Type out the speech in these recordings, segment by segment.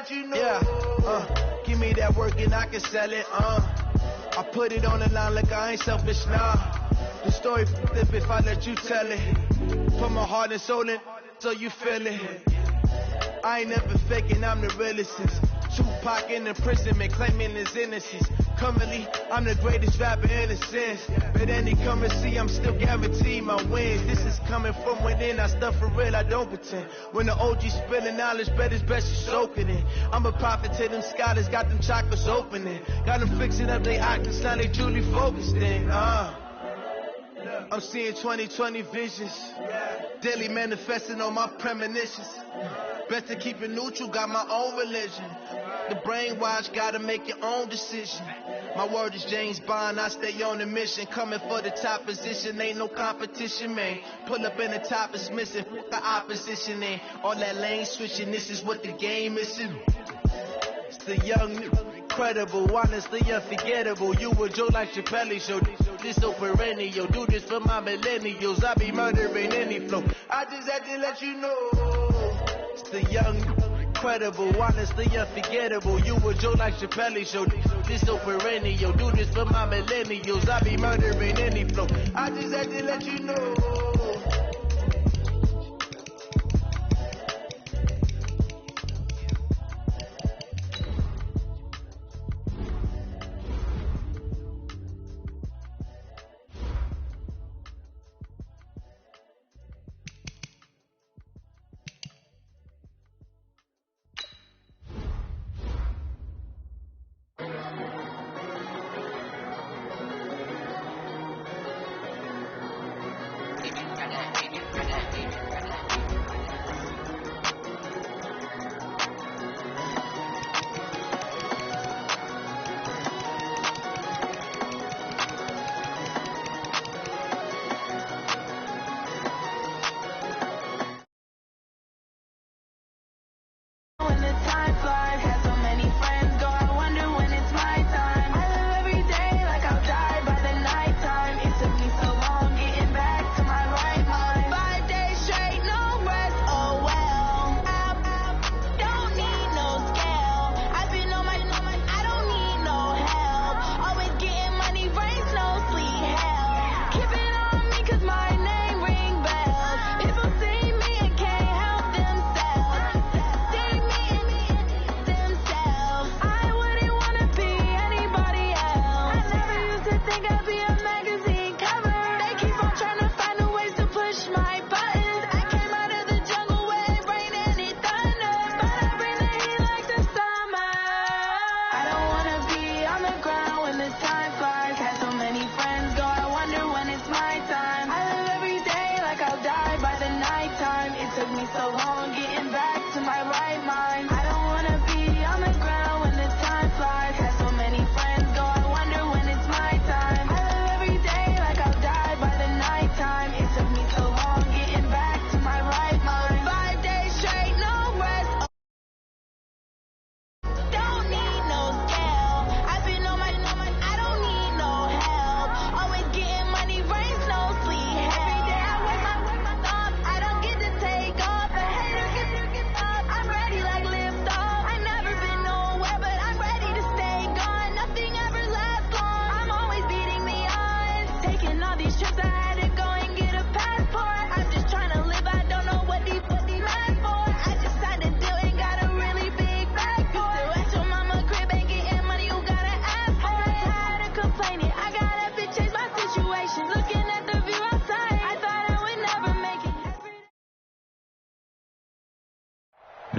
let you know. Yeah, give me that work and I can sell it. I put it on the line like I ain't selfish, nah. The story flip if I let you tell it. Put my heart and soul in, so you feel it. I ain't never faking, I'm the realest. Tupac in the imprisonment, claiming his innocence. Currently, I'm the greatest rapper in a sense. But any come and see, I'm still guaranteed my wins. This is coming from within, I stuff for real, I don't pretend. When the OG spilling knowledge, bet it's best you soak it in. I'm a prophet to them scholars, got them chakras opening. Got them fixing up their octaves, now they truly focused in. I'm seeing 2020 visions. Daily manifesting on my premonitions. Best to keep it neutral, got my own religion. The brainwash, gotta make your own decision. My word is James Bond, I stay on the mission. Coming for the top position, ain't no competition, man. Pull up in the top is missing, put the opposition in. All that lane switching, this is what the game is. It's the young, incredible, honestly unforgettable. You a Joe like Chappelle show. This so perennial, do this for my millennials. I be murdering any flow. I just had to let you know. It's the young, incredible, honestly unforgettable. You a Joe like Chappelle show. This so perennial, do this for my millennials. I be murdering any flow. I just had to let you know.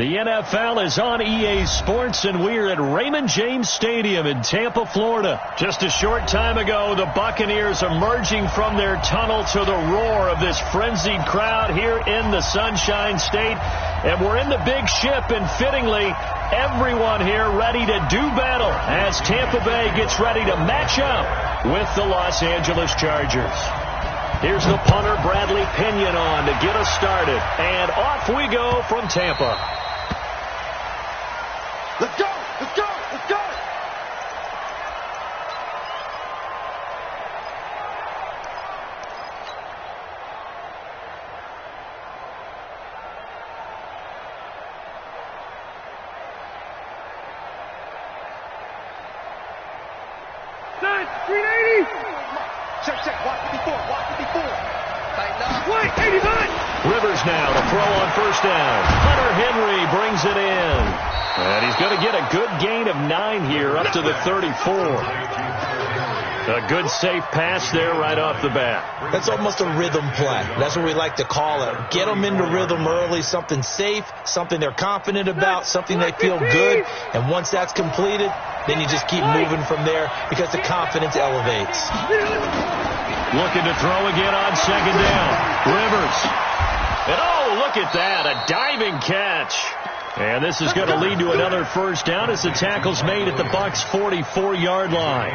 The NFL is on EA Sports, and we're at Raymond James Stadium in Tampa, Florida. Just a short time ago, the Buccaneers emerging from their tunnel to the roar of this frenzied crowd here in the Sunshine State. And we're in the big ship, and fittingly, everyone here ready to do battle as Tampa Bay gets ready to match up with the Los Angeles Chargers. Here's the punter, Bradley Pinion, on to get us started. And off we go from Tampa. Let's go! Let's go! Let's go! 380. Check. Watch 54. Tighten up. Wait, 89. Rivers now to throw on first down. Hunter Henry brings it in. And he's going to get a good gain of 9 here up to the 34. A good safe pass there right off the bat. That's almost a rhythm play. That's what we like to call it. Get them into rhythm early, something safe, something they're confident about, something they feel good. And once that's completed, then you just keep moving from there because the confidence elevates. Looking to throw again on second down. Rivers. And oh, look at that, a diving catch. And this is going to lead to another first down as the tackle's made at the Bucs' 44-yard line.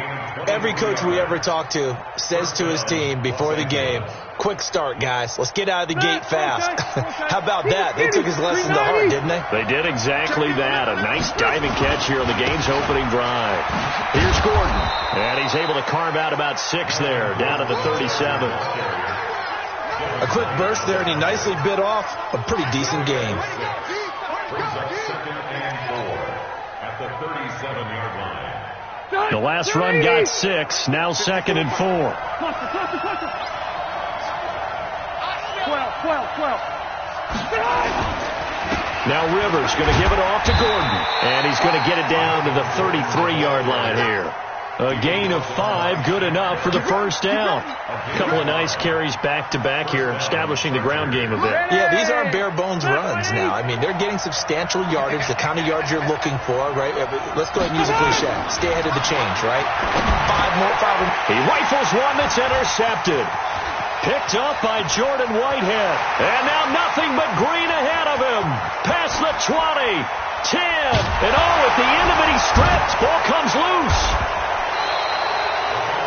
Every coach we ever talk to says to his team before the game, quick start, guys. Let's get out of the gate fast. How about that? They took his lesson to heart, didn't they? They did exactly that. A nice diving catch here on the game's opening drive. Here's Gordon. And he's able to carve out about 6 there, down to the 37. A quick burst there, and he nicely bit off a pretty decent gain. The last run got 6. Now 2nd and 4. 12. Now Rivers going to give it off to Gordon. And he's going to get it down to the 33-yard line here. A gain of 5, good enough for the first down. A couple of nice carries back-to-back here, establishing the ground game a bit. Yeah, these aren't bare-bones runs now. I mean, they're getting substantial yardage, the kind of yards you're looking for, right? Let's go ahead and use a cliche. Stay ahead of the change, right? 5 more. He rifles one that's intercepted. Picked up by Jordan Whitehead. And now nothing but green ahead of him. Past the 20, 10, and oh, at the end of it, he stripped. Ball comes loose.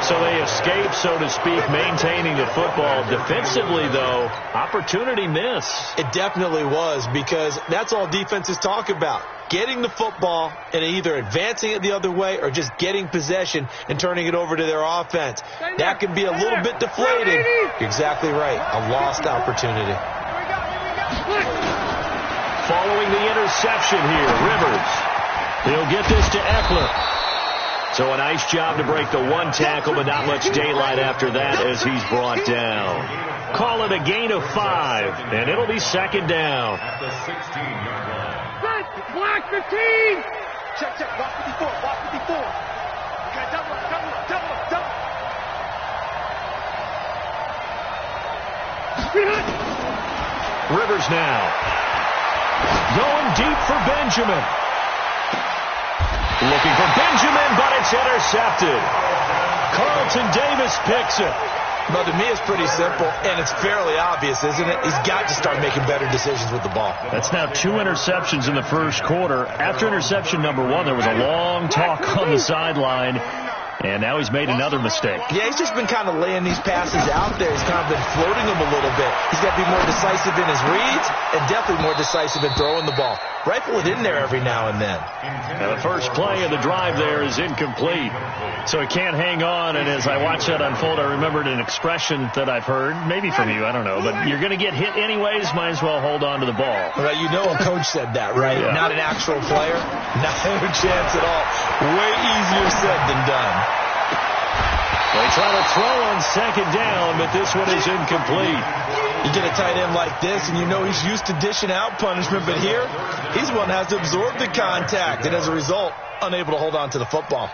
So they escape, so to speak, maintaining the football. Defensively, though, opportunity miss. It definitely was, because that's all defenses talk about. Getting the football and either advancing it the other way or just getting possession and turning it over to their offense. That can be a little bit deflated. You're exactly right. A lost opportunity. Following the interception here, Rivers. He'll get this to Eckler. So a nice job to break the one tackle, but not much daylight after that as he's brought down. Call it a gain of 5, and it'll be 2nd down. At the 16-yard line. Block 15. Check. Block 54. Okay, double up. Rivers now. Going deep for Benjamin. Looking for Benjamin, but it's intercepted. Carlton Davis picks it. Well, to me, it's pretty simple, and it's fairly obvious, isn't it? He's got to start making better decisions with the ball. That's now 2 interceptions in the first quarter. After interception number 1, there was a long talk on the sideline. And now he's made another mistake. Yeah, he's just been kind of laying these passes out there. He's kind of been floating them a little bit. He's got to be more decisive in his reads and definitely more decisive in throwing the ball. Rifle it in there every now and then. And the first play of the drive there is incomplete. So he can't hang on. And as I watch that unfold, I remembered an expression that I've heard, maybe from you, I don't know. But you're going to get hit anyways, might as well hold on to the ball. Well, you know a coach said that, right? Yeah. Not an actual player. No chance at all. Way easier said than done. They try to throw on second down, but this one is incomplete. You get a tight end like this, and you know he's used to dishing out punishment, but here, he's the one that has to absorb the contact, and as a result, unable to hold on to the football.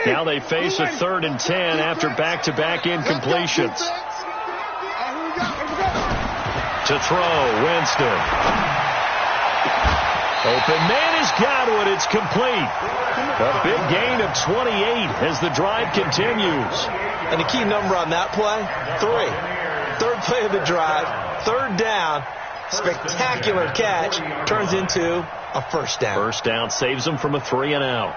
Now they face a 3rd and 10 after back-to-back incompletions. To throw, Winston. Open man has got one. It's complete. A big gain of 28 as the drive continues. And the key number on that play, 3. 3rd play of the drive, 3rd down, spectacular catch, turns into a first down. First down saves them from a 3-and-out.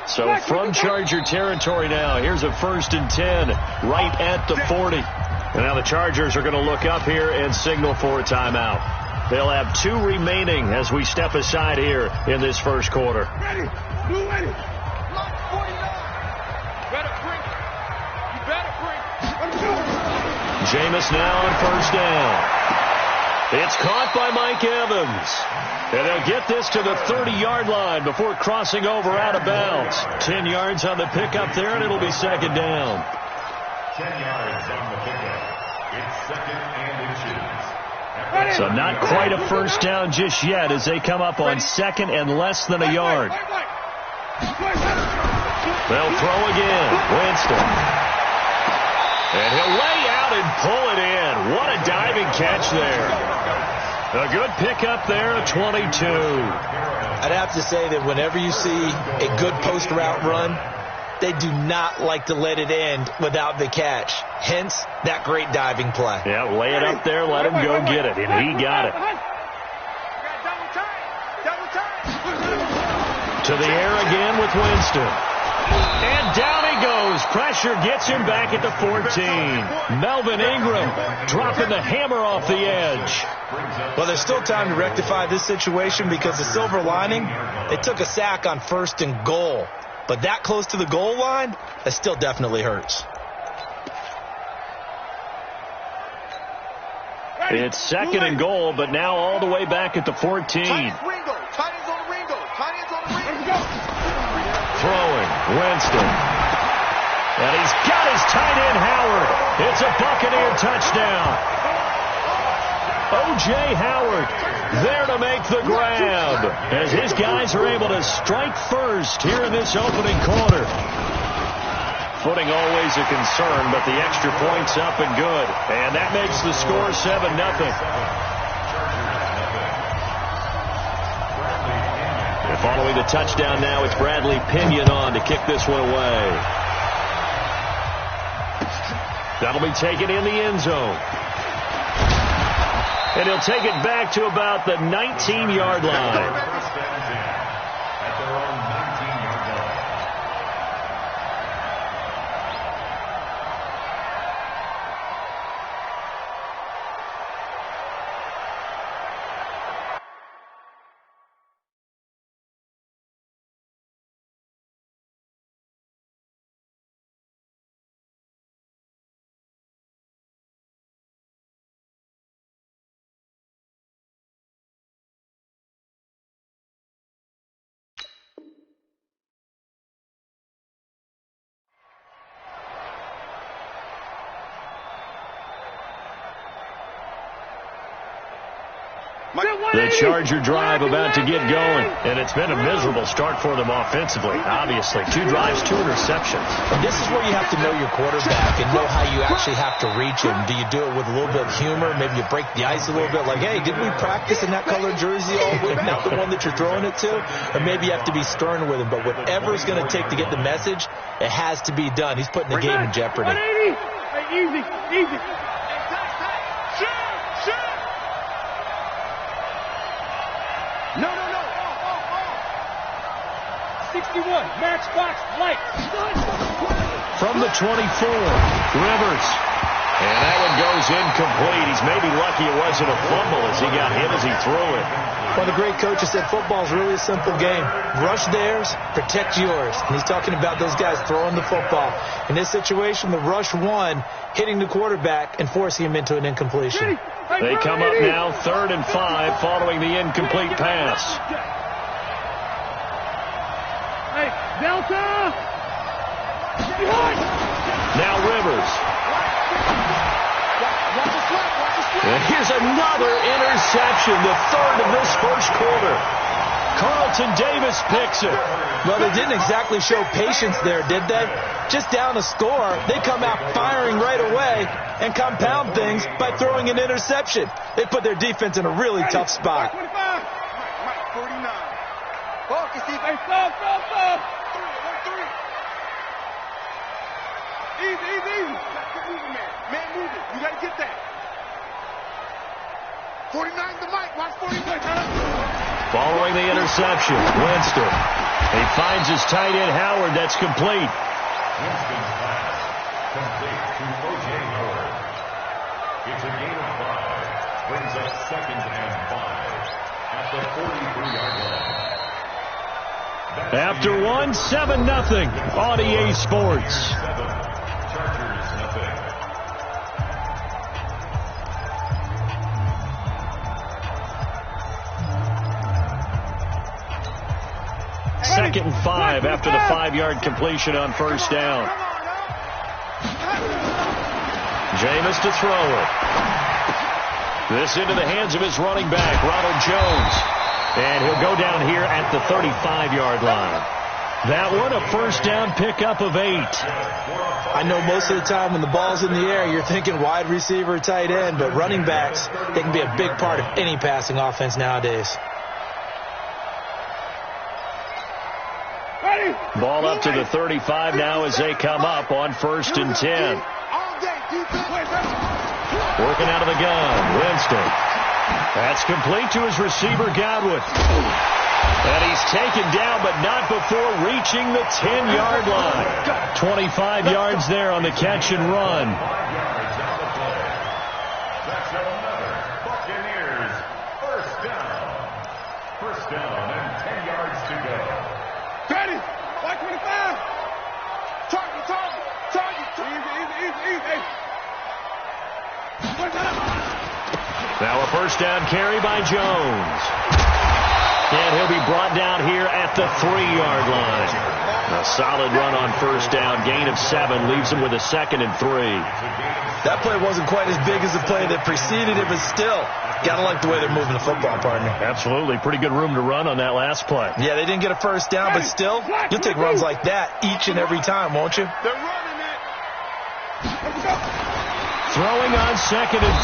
So from Charger territory now, here's a 1st and 10 right at the 40. And now the Chargers are going to look up here and signal for a timeout. They'll have 2 remaining as we step aside here in this first quarter. Ready. Blue ready. Block 49. Better bring it. You better bring it. Jameis now on first down. It's caught by Mike Evans. And they'll get this to the 30-yard line before crossing over out of bounds. 10 yards on the pickup there, and it'll be second down. 10 yards on the pickup. It's second and inches. So not quite a first down just yet as they come up on second and less than a yard. They'll throw again. Winston. And he'll lay out and pull it in. What a diving catch there. A good pickup there at 22. I'd have to say that whenever you see a good post route run, they do not like to let it end without the catch. Hence, that great diving play. Yeah, lay it up there, let him go get it, and he got it. To the air again with Winston. And down he goes. Pressure gets him back at the 14. Melvin Ingram dropping the hammer off the edge. Well, there's still time to rectify this situation because the silver lining, they took a sack on 1st and goal. But that close to the goal line, that still definitely hurts. It's second and goal, but now all the way back at the 14. Throwing, Winston. And he's got his tight end, Howard. It's a Buccaneer touchdown. O.J. Howard there to make the grab as his guys are able to strike first here in this opening quarter. Footing always a concern, but the extra point's up and good. And that makes the score 7-0. Following the touchdown now, it's Bradley Pinion on to kick this one away. That'll be taken in the end zone. And he'll take it back to about the 19-yard line. The Charger drive about to get going, and it's been a miserable start for them offensively, obviously. 2 drives, 2 interceptions. And this is where you have to know your quarterback and know how you actually have to reach him. Do you do it with a little bit of humor? Maybe you break the ice a little bit, like, hey, didn't we practice in that colored jersey all week, not the one that you're throwing it to? Or maybe you have to be stern with him, but whatever it's going to take to get the message, it has to be done. He's putting the game in jeopardy. Easy. No. 61, matchbox, light. From the 24, Rivers. And that one goes incomplete. He's maybe lucky it wasn't a fumble as he got hit as he threw it. Well, the great coach has said football is really a simple game. Rush theirs, protect yours. And he's talking about those guys throwing the football. In this situation, the rush won, hitting the quarterback and forcing him into an incompletion. They come up now 3rd and 5 following the incomplete pass. Hey, Delta! Now Rivers. And here's another interception, the 3rd of this first quarter. Carlton Davis picks it. Well, they didn't exactly show patience there, did they? Just down a score, they come out firing right away and compound things by throwing an interception. They put their defense in a really tough spot. 49. Focus, hey, stop. Easy. Man moving. You got to get that. 49's the mic. Watch 49. Following the interception, Winston. He finds his tight end, Howard. That's complete. Winston's pass complete to O.J. Howard. It's a gain of 5. Brings up 2nd and 5 at the 43-yard line. After 7-0 on EA Sports. Chargers nothing. 2nd and 5 after the 5-yard completion on first down. Jameis to throw it. This into the hands of his running back, Ronald Jones. And he'll go down here at the 35-yard line. That one, a first down pickup of 8. I know most of the time when the ball's in the air, you're thinking wide receiver, tight end, but running backs, they can be a big part of any passing offense nowadays. Ball up to the 35 now as they come up on 1st and 10. Working out of the gun, Winston. That's complete to his receiver, Godwin. And he's taken down, but not before reaching the 10-yard line. 25 yards there on the catch and run. That's another Buccaneers first down. First down and 10 yards to go. 30, 125. Target. Easy. Now a first down carry by Jones. And he'll be brought down here at the 3-yard line. A solid run on first down. Gain of 7 leaves him with a 2nd and 3. That play wasn't quite as big as the play that preceded it, but still, gotta like the way they're moving the football, partner. Absolutely. Pretty good room to run on that last play. Yeah, they didn't get a first down, but still, you'll take runs like that each and every time, won't you? They're running it. Throwing on 2nd and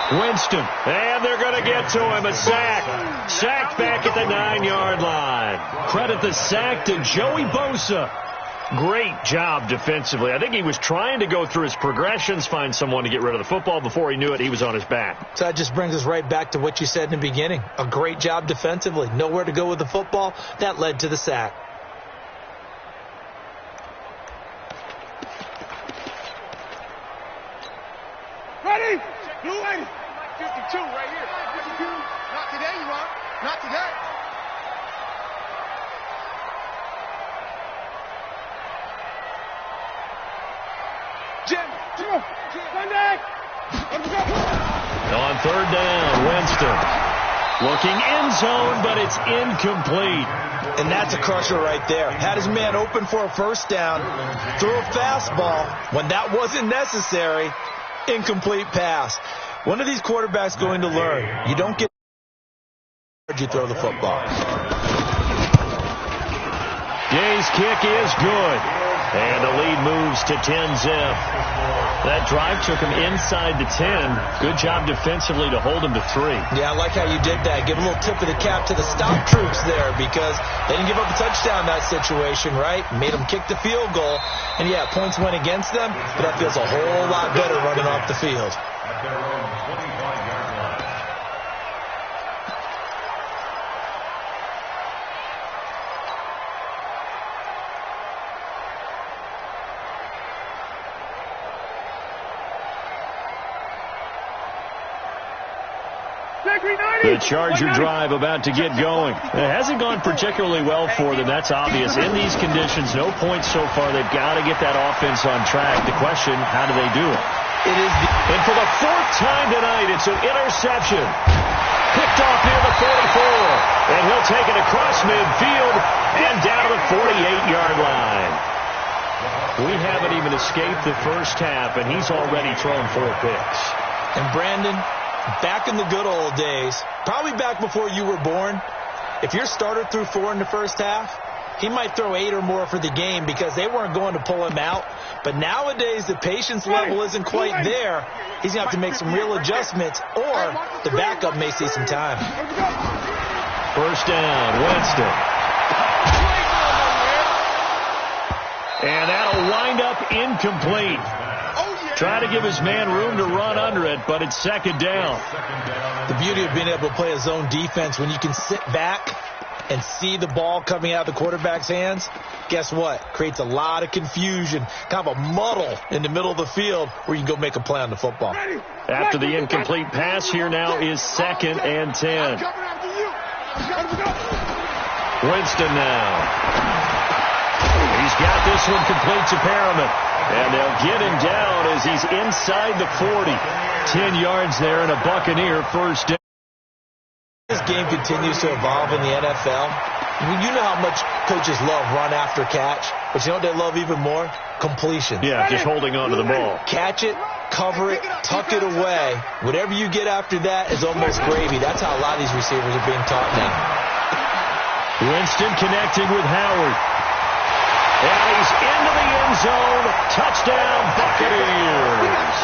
3. Winston. And they're going to get to him. A sack. Sacked back at the 9-yard line. Credit the sack to Joey Bosa. Great job defensively. I think he was trying to go through his progressions, find someone to get rid of the football. Before he knew it, he was on his back. So that just brings us right back to what you said in the beginning. A great job defensively. Nowhere to go with the football. That led to the sack. Ready? Blue 80. 52 right here. 52. Not today, you want? Not today. Jim. Sunday. On 3rd down, Winston. Looking end zone, but it's incomplete. And that's a crusher right there. Had his man open for a first down. Threw a fastball when that wasn't necessary. Incomplete pass. One of these quarterbacks going to learn. You don't get you throw the football. Jay's kick is good. And the lead moves to 10-zip. That drive took him inside the 10. Good job defensively to hold him to 3. Yeah, I like how you did that. Give a little tip of the cap to the stop troops there because they didn't give up a touchdown in that situation, right? Made them kick the field goal. And, yeah, points went against them, but that feels a whole lot better running off the field. At their own 25-yard line. The Charger drive about to get going. It hasn't gone particularly well for them. That's obvious. In these conditions, no points so far. They've got to get that offense on track. The question, how do they do it? And for the 4th time tonight, it's an interception. Picked off near the 44. And he'll take it across midfield and down to the 48-yard line. We haven't even escaped the first half, and he's already thrown 4 picks. And Brandon, back in the good old days, probably back before you were born, if your starter threw 4 in the first half, he might throw 8 or more for the game because they weren't going to pull him out. But nowadays, the patience level isn't quite there. He's going to have to make some real adjustments, or the backup may see some time. First down, Winston. And that'll wind up incomplete. Trying to give his man room to run under it, but it's 2nd down. The beauty of being able to play a zone defense when you can sit back and see the ball coming out of the quarterback's hands, guess what? Creates a lot of confusion, kind of a muddle in the middle of the field where you can go make a play on the football. After the incomplete pass, here now is 2nd and 10. Winston now. He's got this one complete to Perriman. And they'll get him down as he's inside the 40. 10 yards there and a Buccaneer first down. This game continues to evolve in the NFL. You know how much coaches love run after catch, but you know what they love even more? Completion. Yeah, just holding on to the ball. Catch it, cover it, tuck it away. Whatever you get after that is almost gravy. That's how a lot of these receivers are being taught now. Winston connecting with Howard. And he's into the end zone. Touchdown, Buccaneers.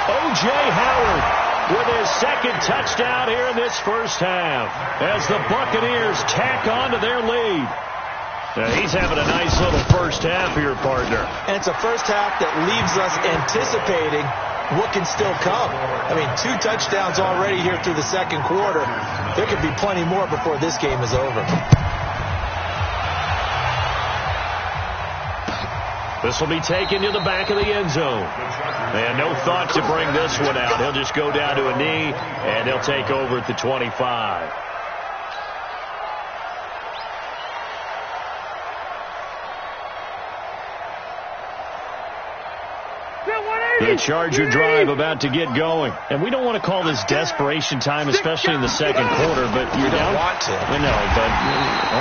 O.J. Howard with his second touchdown here in this first half as the Buccaneers tack on to their lead. He's having a nice little first half here, partner. And it's a first half that leaves us anticipating what can still come. I mean, 2 touchdowns already here through the second quarter. There could be plenty more before this game is over. This will be taken to the back of the end zone. And no thought to bring this one out. He'll just go down to a knee, and he'll take over at the 25. The Charger drive about to get going. And we don't want to call this desperation time, especially in the second quarter, but you're down. Want to. I know, but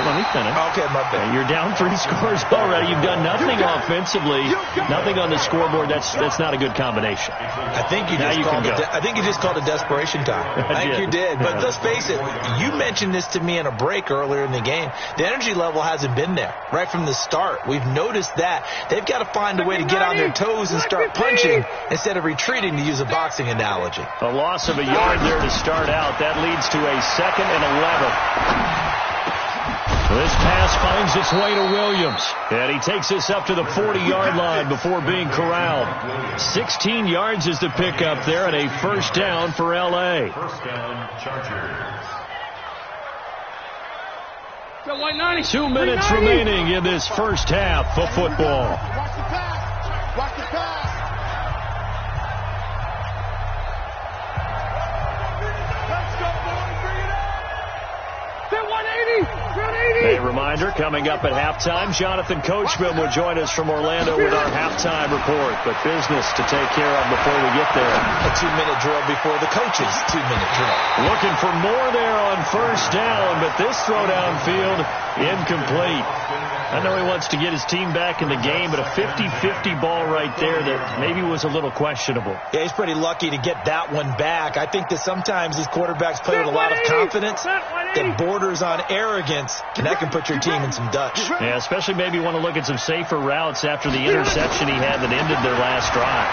let me finish. Okay, my bad. You're down 3 scores already. You've done nothing offensively, nothing on the scoreboard. That's not a good combination. I think you just called it desperation time. I think you did. But let's face it, you mentioned this to me in a break earlier in the game. The energy level hasn't been there right from the start. We've noticed that. They've got to find a way to get on their toes and start punching instead of retreating, to use a boxing analogy. A loss of a yard there to start out. That leads to a 2nd and 11. This pass finds its way to Williams. And he takes this up to the 40-yard line before being corralled. 16 yards is the pickup there and a first down for L.A. First down, Chargers. 2 minutes remaining in this first half of football. Watch the pass. Watch the pass. Let's go, boys. Bring it up. They're 180. A reminder, coming up at halftime, Jonathan Coachman will join us from Orlando with our halftime report. But business to take care of before we get there. A 2-minute drill before the coach's 2-minute drill. Looking for more there on first down, but this throw downfield, incomplete. I know he wants to get his team back in the game, but a 50-50 ball right there that maybe was a little questionable. Yeah, he's pretty lucky to get that one back. I think that sometimes these quarterbacks play with a lot of confidence that borders on arrogance, and that can put your team in some Dutch. Yeah, especially maybe want to look at some safer routes after the interception he had that ended their last drive.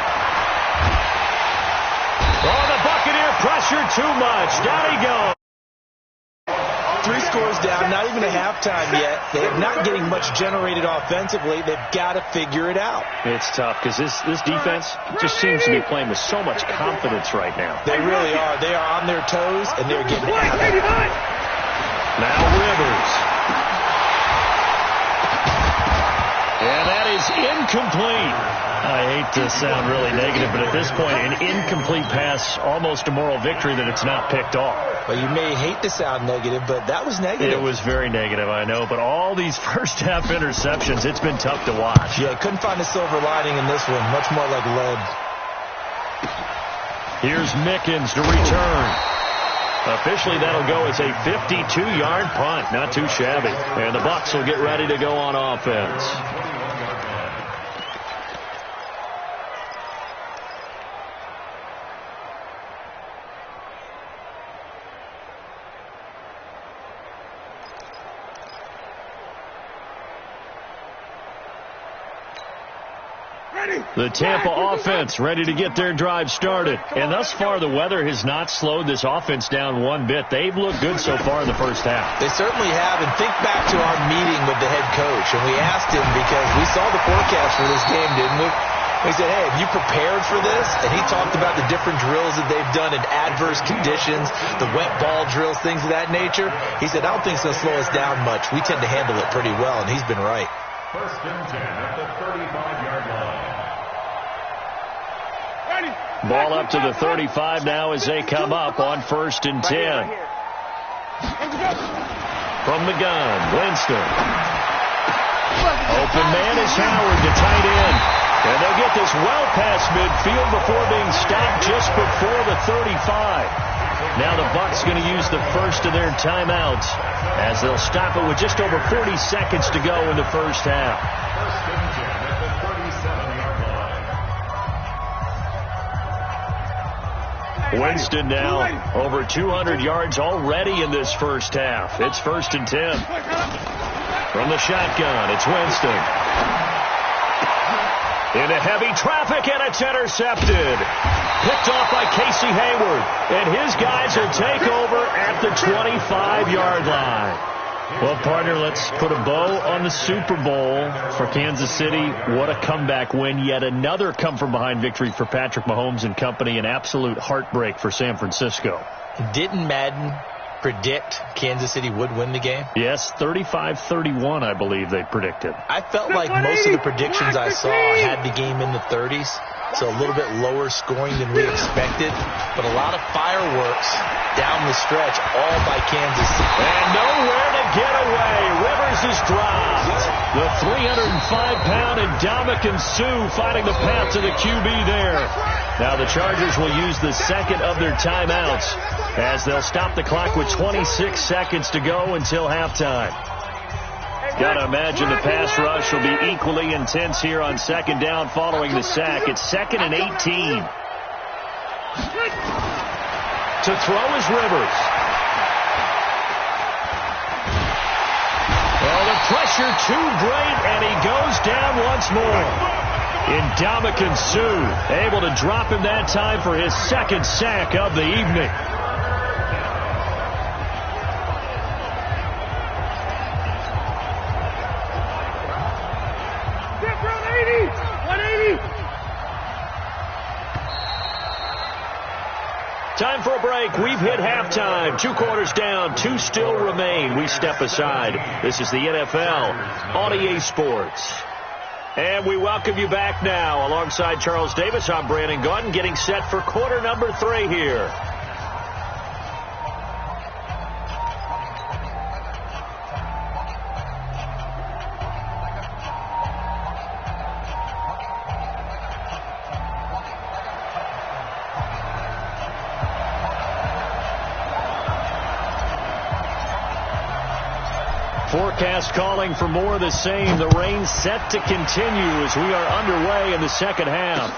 Oh, the Buccaneer pressure too much. Down he goes. 3 scores down, not even a halftime yet. They're not getting much generated offensively. They've got to figure it out. It's tough because this defense just seems to be playing with so much confidence right now. They really are. They are on their toes, and they're getting at it. Now Rivers. And that is incomplete. I hate to sound really negative, but at this point, an incomplete pass, almost a moral victory that it's not picked off. Well, you may hate to sound negative, but that was negative. It was very negative, I know. But all these first-half interceptions, it's been tough to watch. Yeah, couldn't find a silver lining in this one. Much more like lead. Here's Mickens to return. Officially, that'll go as a 52-yard punt. Not too shabby. And the Bucs will get ready to go on offense. The Tampa offense ready to get their drive started. And thus far, the weather has not slowed this offense down one bit. They've looked good so far in the first half. They certainly have. And think back to our meeting with the head coach. And we asked him, because we saw the forecast for this game, didn't we? We said, hey, have you prepared for this? And he talked about the different drills that they've done in adverse conditions, the wet ball drills, things of that nature. He said, I don't think it's going to slow us down much. We tend to handle it pretty well, and he's been right. First and 10 at the 35-yard line. Ball up to the 35 now as they come up on first and 10. From the gun, Winston. Open man is Howard, the tight end. And they'll get this well past midfield before being stopped just before the 35. Now the Bucs going to use the first of their timeouts as they'll stop it with just over 40 seconds to go in the first half. First and 10 at the 37-yard line. Winston now over 200 yards already in this first half. It's 1st and 10. From the shotgun, it's Winston. Into heavy traffic, and it's intercepted. Picked off by Casey Hayward. And his guys will take over at the 25-yard line. Well, partner, let's put a bow on the Super Bowl for Kansas City. What a comeback win. Yet another come-from-behind victory for Patrick Mahomes and company. An absolute heartbreak for San Francisco. Didn't Madden predict Kansas City would win the game? Yes, 35-31, I believe they predicted. I felt like most of the predictions I saw had the game in the 30s, so a little bit lower scoring than we expected, but a lot of fireworks down the stretch, all by Kansas City. And nowhere to get away. Rivers is dropped. The 305-pound Ndamukong Suh finding the path to the QB there. Now the Chargers will use the second of their timeouts as they'll stop the clock with 26 seconds to go until halftime. Got to imagine the pass rush will be equally intense here on second down following the sack. It's 2nd and 18. To throw is Rivers. Oh, the pressure too great, and he goes down once more. Ndamukong Suh able to drop him that time for his second sack of the evening. Time for a break. We've hit halftime. 2 quarters down. 2 still remain. We step aside. This is the NFL on EA Sports. And we welcome you back now. Alongside Charles Davis, I'm Brandon Gaudin, getting set for quarter number 3 here. Forecast calling for more of the same. The rain set to continue as we are underway in the second half.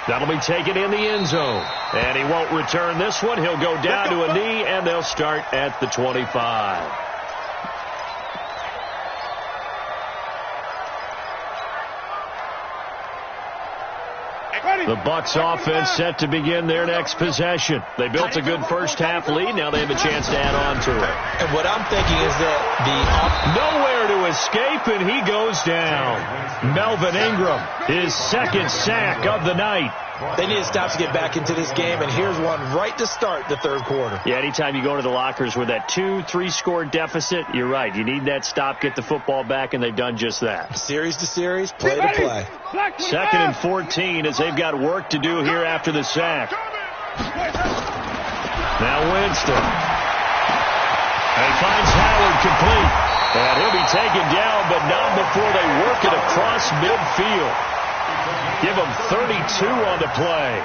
That'll be taken in the end zone. And he won't return this one. He'll go down to a knee, and they'll start at the 25. The Bucs offense set to begin their next possession. They built a good first half lead. Now they have a chance to add on to it. And what I'm thinking is that nowhere to escape, and he goes down. Melvin Ingram, his second sack of the night. They need to stop to get back into this game, and here's one right to start the third quarter. Yeah, anytime you go to the lockers with that 2-3 score deficit, you're right. You need that stop, get the football back, and they've done just that. Series to series, play to play. 2nd and 14 as they've got work to do here after the sack. Now Winston. And he finds Howard complete. And he'll be taken down, but not before they work it across midfield. Give them 32 on the play.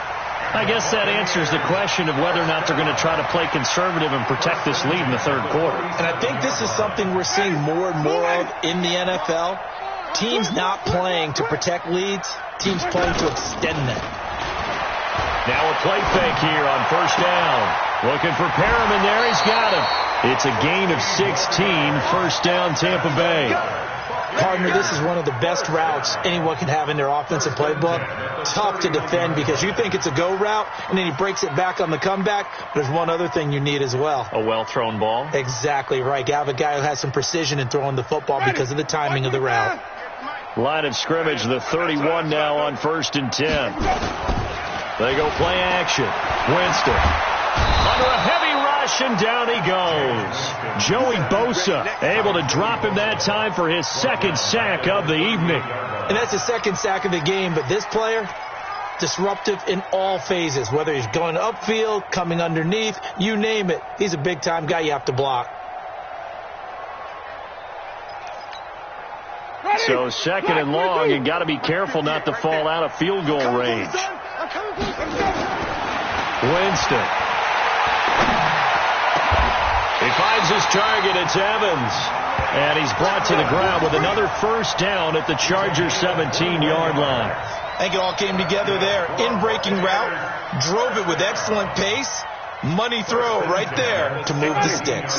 I guess that answers the question of whether or not they're going to try to play conservative and protect this lead in the third quarter. And I think this is something we're seeing more and more of in the NFL. Teams not playing to protect leads, teams playing to extend them. Now a play fake here on first down. Looking for Perriman there. He's got him. It's a gain of 16. First down, Tampa Bay. Partner, this is one of the best routes anyone can have in their offensive playbook. Tough to defend because you think it's a go route, and then he breaks it back on the comeback. There's one other thing you need as well. A well-thrown ball? Exactly right. You have a guy who has some precision in throwing the football because of the timing of the route. Line of scrimmage, the 31 now on 1st and 10. They go play action. Winston under a heavy rush, and down he goes. Joey Bosa able to drop him that time for his second sack of the evening. And that's the second sack of the game, but this player, disruptive in all phases, whether he's going upfield, coming underneath, you name it. He's a big-time guy you have to block. So 2nd and long, you got to be careful not to fall out of field goal range. Winston. He finds his target. It's Evans. And he's brought to the ground with another first down at the Chargers' 17-yard line. I think it all came together there. In-breaking route, drove it with excellent pace. Money throw right there to move the sticks.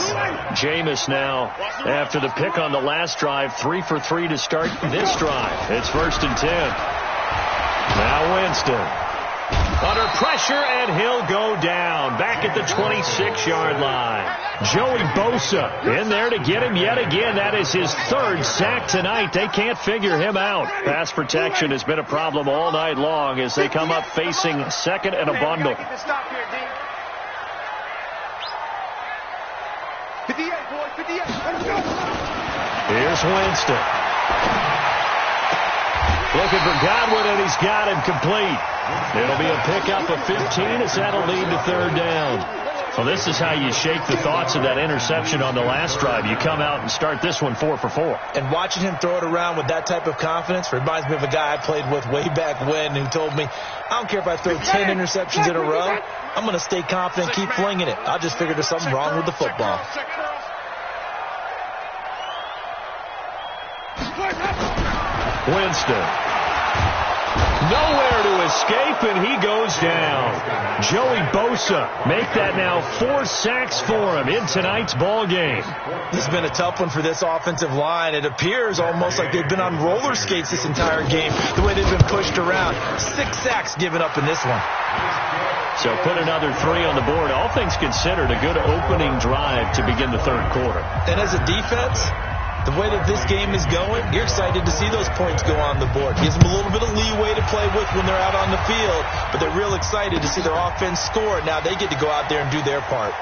Jameis now, after the pick on the last drive, 3 for 3 to start this drive. It's 1st and 10. Now Winston. Under pressure, and he'll go down. Back at the 26-yard line. Joey Bosa in there to get him yet again. That is his 3rd sack tonight. They can't figure him out. Pass protection has been a problem all night long as they come up facing 2nd and a bundle. Here's Winston. Looking for Godwin, and he's got him complete. It'll be a pickup of 15 as that'll lead to 3rd down. Well, this is how you shake the thoughts of that interception on the last drive. You come out and start this one 4 for 4. And watching him throw it around with that type of confidence reminds me of a guy I played with way back when who told me, I don't care if I throw 10 interceptions in a row. I'm going to stay confident, keep flinging it. I just figured there's something wrong with the football. Winston. Nowhere to escape, and he goes down. Joey Bosa make that now 4 sacks for him in tonight's ball game. This has been a tough one for this offensive line. It appears almost like they've been on roller skates this entire game, the way they've been pushed around. 6 sacks given up in this one. So put another 3 on the board. All things considered, a good opening drive to begin the 3rd quarter. And as a defense, the way that this game is going, you're excited to see those points go on the board. Gives them a little bit of leeway to play with when they're out on the field, but they're real excited to see their offense score. Now they get to go out there and do their part.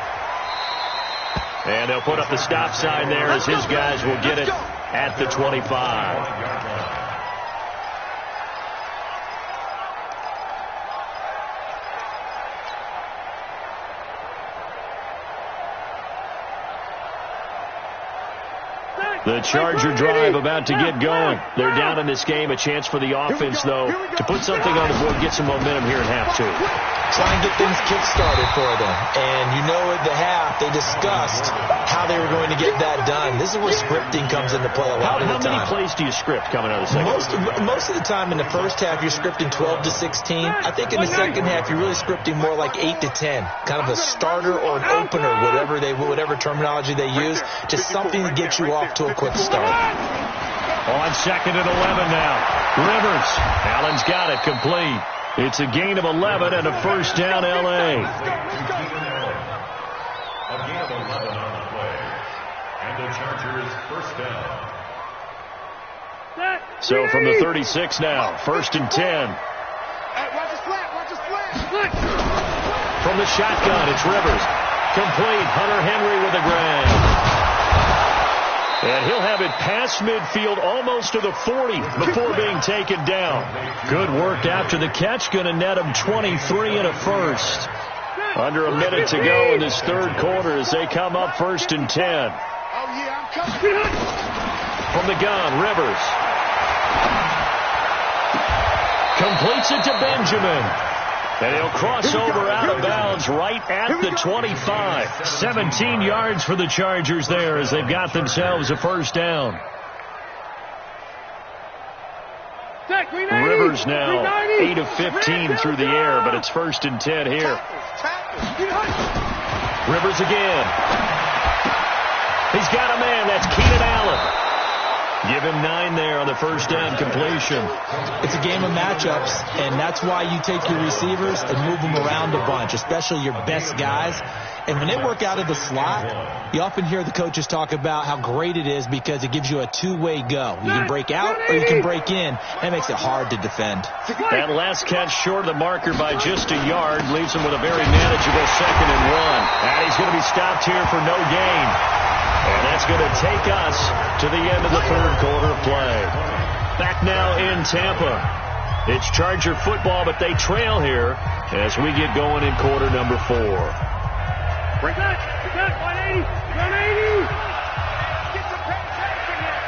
And they'll put up the stop sign there as his guys will get it at the 25. The Charger drive about to get going. They're down in this game. A chance for the offense, though, to put something on the board, get some momentum here in half 2. Try and get things kick-started for them. And you know at the half, they discussed how they were going to get that done. This is where scripting comes into play a lot of the time. How many plays do you script coming out of the second? Most of the time in the first half, you're scripting 12 to 16. I think in the second half, you're really scripting more like 8 to 10. Kind of a starter or an opener, whatever terminology they use. Just something to get you off to a quick start. On 2nd and 11 now. Rivers. Allen's got it complete. It's a gain of 11 and a first down, L.A. A gain of 11 on the play. And the Chargers first down. So from the 36 now, 1st and 10. Watch his flat. From the shotgun, it's Rivers. Complete. Hunter Henry with a grab. And he'll have it past midfield almost to the 40 before being taken down. Good work after the catch. Going to net him 23 and a first. Under a minute to go in this 3rd quarter as they come up 1st and 10. From the gun, Rivers. Completes it to Benjamin. And he'll cross over out of bounds right at the 25. 17 yards for the Chargers there as they've got themselves a first down. Rivers now 8 of 15 through the air, but it's 1st and 10 here. Rivers again. He's got a man. That's Keenan Allen. Give him 9 there on the first down completion. It's a game of matchups, and that's why you take your receivers and move them around a bunch, especially your best guys. And when they work out of the slot, you often hear the coaches talk about how great it is because it gives you a two-way go. You can break out or you can break in. That makes it hard to defend. That last catch short of the marker by just a yard leaves him with a very manageable 2nd and 1. And he's going to be stopped here for no gain. And that's going to take us to the end of the 3rd quarter of play. Back now in Tampa. It's Charger football, but they trail here as we get going in quarter number 4. Break that. 180. 180. Get some penetration here.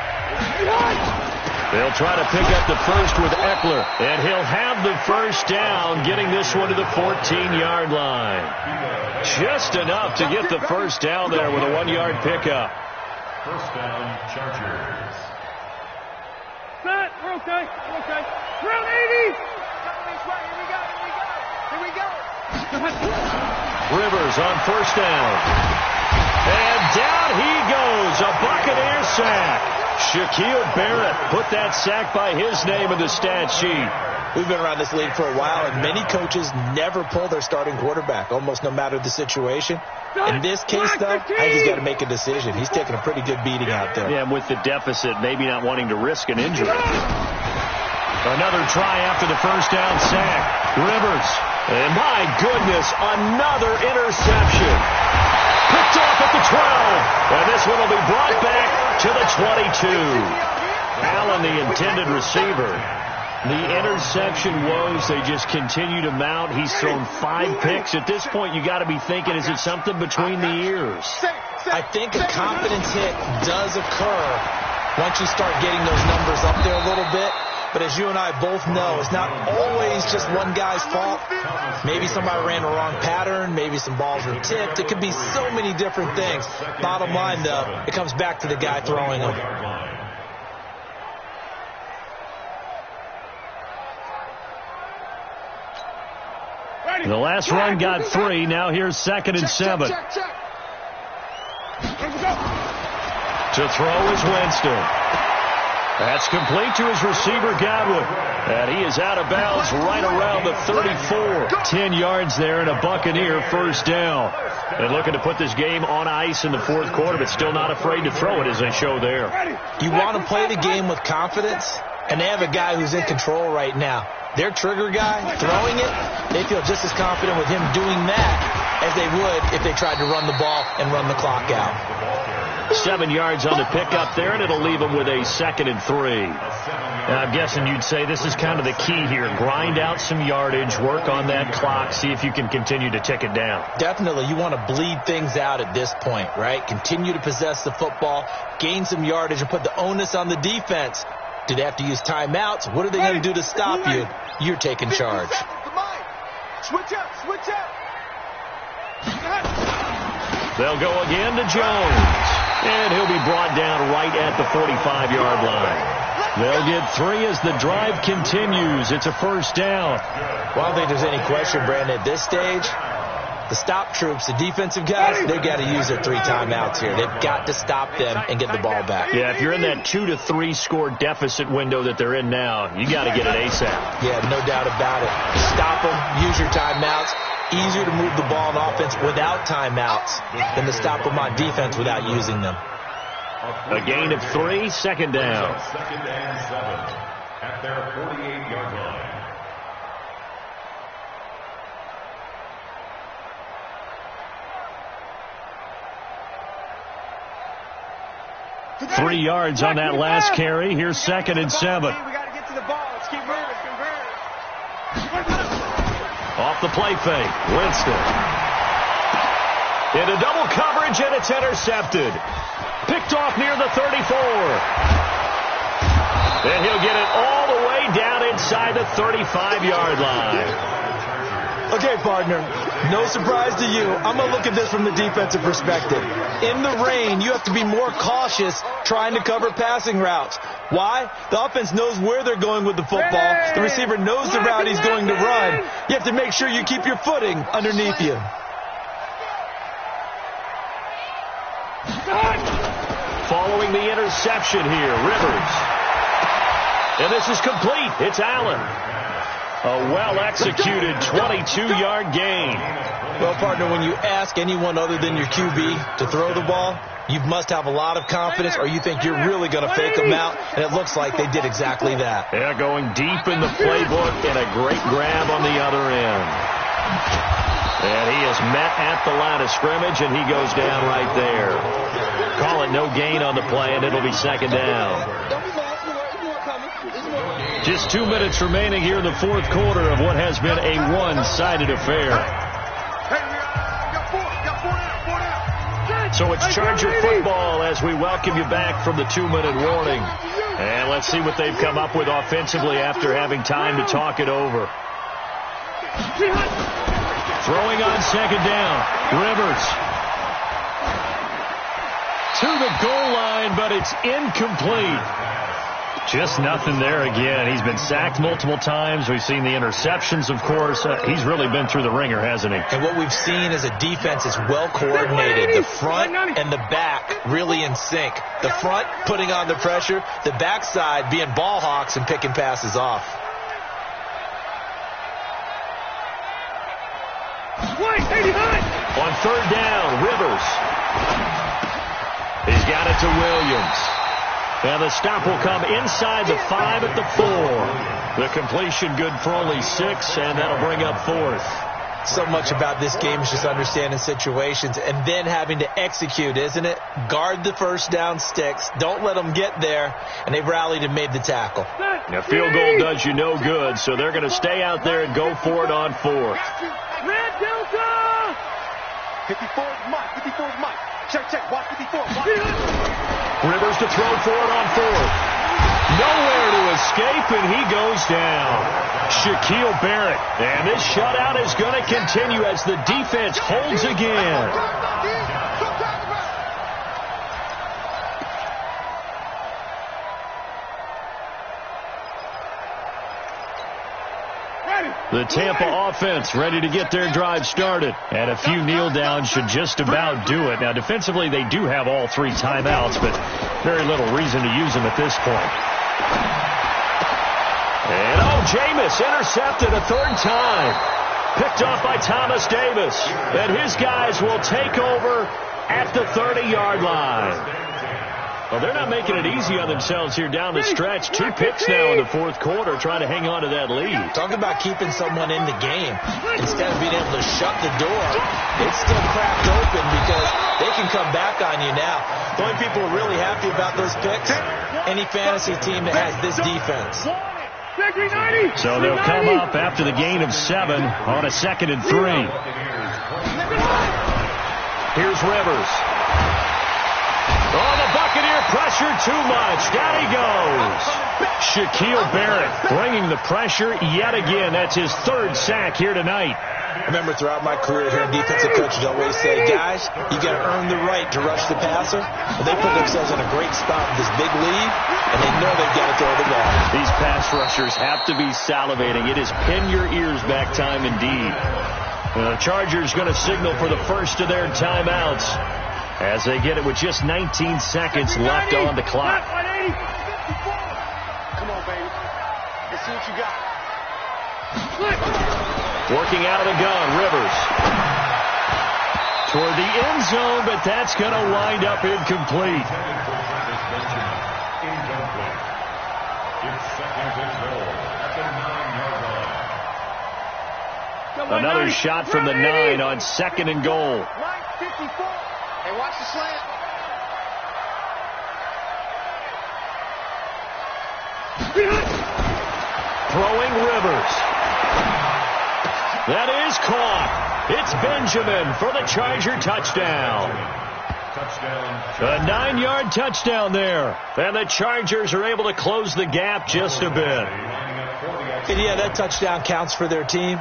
They'll They'll try to pick up the first with Eckler. And he'll have the first down, getting this one to the 14-yard line. Just enough to get the first down there with a 1-yard pickup. First down, Chargers. Set. We're okay. We're okay. We're on 80. Here we go. Rivers on first down. And down he goes. A Buccaneer sack. Shaquille Barrett put that sack by his name in the stat sheet. We've been around this league for a while, and many coaches never pull their starting quarterback, almost no matter the situation. In this case, though, I think he's got to make a decision. He's taking a pretty good beating out there. Yeah, and with the deficit, maybe not wanting to risk an injury. Another try after the first down sack. Rivers. And my goodness, another interception. Picked off at the 12. And this one will be brought back to the 22. Allen, the intended receiver. The interception woes, they just continue to mount. He's thrown 5 picks. At this point, you got to be thinking, is it something between the ears? I think a confidence hit does occur once you start getting those numbers up there a little bit. But as you and I both know, it's not always just one guy's fault. Maybe somebody ran the wrong pattern. Maybe some balls were tipped. It could be so many different things. Bottom line, though, it comes back to the guy throwing them. The last run got 3. Now here's 2nd and 7. To throw is Winston. That's complete to his receiver, Godwin. And he is out of bounds right around the 34. 10 yards there and a Buccaneer first down. And looking to put this game on ice in the 4th quarter, but still not afraid to throw it as they show there. You want to play the game with confidence, and they have a guy who's in control right now. Their trigger guy throwing it, they feel just as confident with him doing that as they would if they tried to run the ball and run the clock out. 7 yards on the pickup there, and it'll leave them with a 2nd and 3. And I'm guessing you'd say this is kind of the key here. Grind out some yardage, work on that clock, see if you can continue to tick it down. Definitely. You want to bleed things out at this point, right? Continue to possess the football, gain some yardage, and put the onus on the defense. Do they have to use timeouts? What are they going to do to stop you? You're taking charge. Switch up. They'll go again to Jones. And he'll be brought down right at the 45-yard line. They'll get 3 as the drive continues. It's a first down. Well, I don't think there's any question, Brandon, at this stage. The stop troops, the defensive guys, they've got to use their 3 timeouts here. They've got to stop them and get the ball back. Yeah, if you're in that 2 to 3 score deficit window that they're in now, you got to get it ASAP. Yeah, no doubt about it. Stop them, use your timeouts. Easier to move the ball on offense without timeouts than to stop them on defense without using them. A gain of 3, 2nd down. 2nd and 7 at their 48-yard line. 3 yards on that last carry. Here's 2nd and 7. We got to get to the ball. Let's keep moving. Off the play fake, Winston. Into double coverage, and it's intercepted. Picked off near the 34. And he'll get it all the way down inside the 35-yard line. Okay, partner, no surprise to you. I'm going to look at this from the defensive perspective. In the rain, you have to be more cautious trying to cover passing routes. Why? The offense knows where they're going with the football. The receiver knows the route he's going to run. You have to make sure you keep your footing underneath you. Following the interception here, Rivers. And this is complete. It's Allen. A well-executed 22-yard gain. Well, partner, when you ask anyone other than your QB to throw the ball, you must have a lot of confidence, or you think you're really going to fake them out, and it looks like they did exactly that. Yeah, going deep in the playbook and a great grab on the other end. And he is met at the line of scrimmage, and he goes down right there. Call it no gain on the play, and it'll be 2nd down. Just 2 minutes remaining here in the 4th quarter of what has been a one-sided affair. Hey, we got 4 down. So it's Charger football as we welcome you back from the 2-minute warning. And let's see what they've come up with offensively after having time to talk it over. Throwing on second down. Rivers. To the goal line, but it's incomplete. Just nothing there again. He's been sacked multiple times. We've seen the interceptions, of course. He's really been through the ringer, hasn't he? And what we've seen is a defense is well coordinated. The front and the back really in sync. The front putting on the pressure. The backside being ball hawks and picking passes off. On third down, Rivers. He's got it to Williams. And the stop will come inside the 5 at the 4. The completion good for only 6, and that'll bring up 4th. So much about this game is just understanding situations and then having to execute, isn't it? Guard the first down sticks. Don't let them get there. And they've rallied and made the tackle. A field goal does you no good, so they're going to stay out there and go for it on 4th. Red Delta! 54 is Mike. 54 is Mike. Check. Watch 54. Rivers to throw for it on 4th. Nowhere to escape, and he goes down. Shaquille Barrett. And this shutout is going to continue as the defense holds again. The Tampa offense ready to get their drive started. And a few kneel downs should just about do it. Now, defensively, they do have all 3 timeouts, but very little reason to use them at this point. And, Jameis intercepted a 3rd time. Picked off by Thomas Davis. And his guys will take over at the 30-yard line. Well, they're not making it easy on themselves here down the stretch. 2 picks now in the 4th quarter trying to hang on to that lead. Talk about keeping someone in the game. Instead of being able to shut the door, it's still cracked open because they can come back on you now. The only people who are really happy about those picks, any fantasy team that has this defense. So they'll come up after the gain of 7 on a 2nd and 3. Here's Rivers. Oh, the Buccaneer pressure too much. Down he goes. Shaquille Barrett bringing the pressure yet again. That's his 3rd sack here tonight. Remember, throughout my career here, defensive coaches always say, guys, you got to earn the right to rush the passer. Well, they put themselves in a great spot with this big lead, and they know they've got to throw the ball. These pass rushers have to be salivating. It is pin your ears back time indeed. The Chargers going to signal for the first of their timeouts as they get it with just 19 seconds left on the clock. Come on, baby. Let's see what you got. Working out of the gun, Rivers. Toward the end zone, but that's going to wind up incomplete. Another shot from the 9 on 2nd and goal. Right, 54. Hey, watch the slant. Throwing Rivers. That is caught. It's Benjamin for the Charger touchdown. A 9-yard touchdown there. And the Chargers are able to close the gap just a bit. And yeah, that touchdown counts for their team.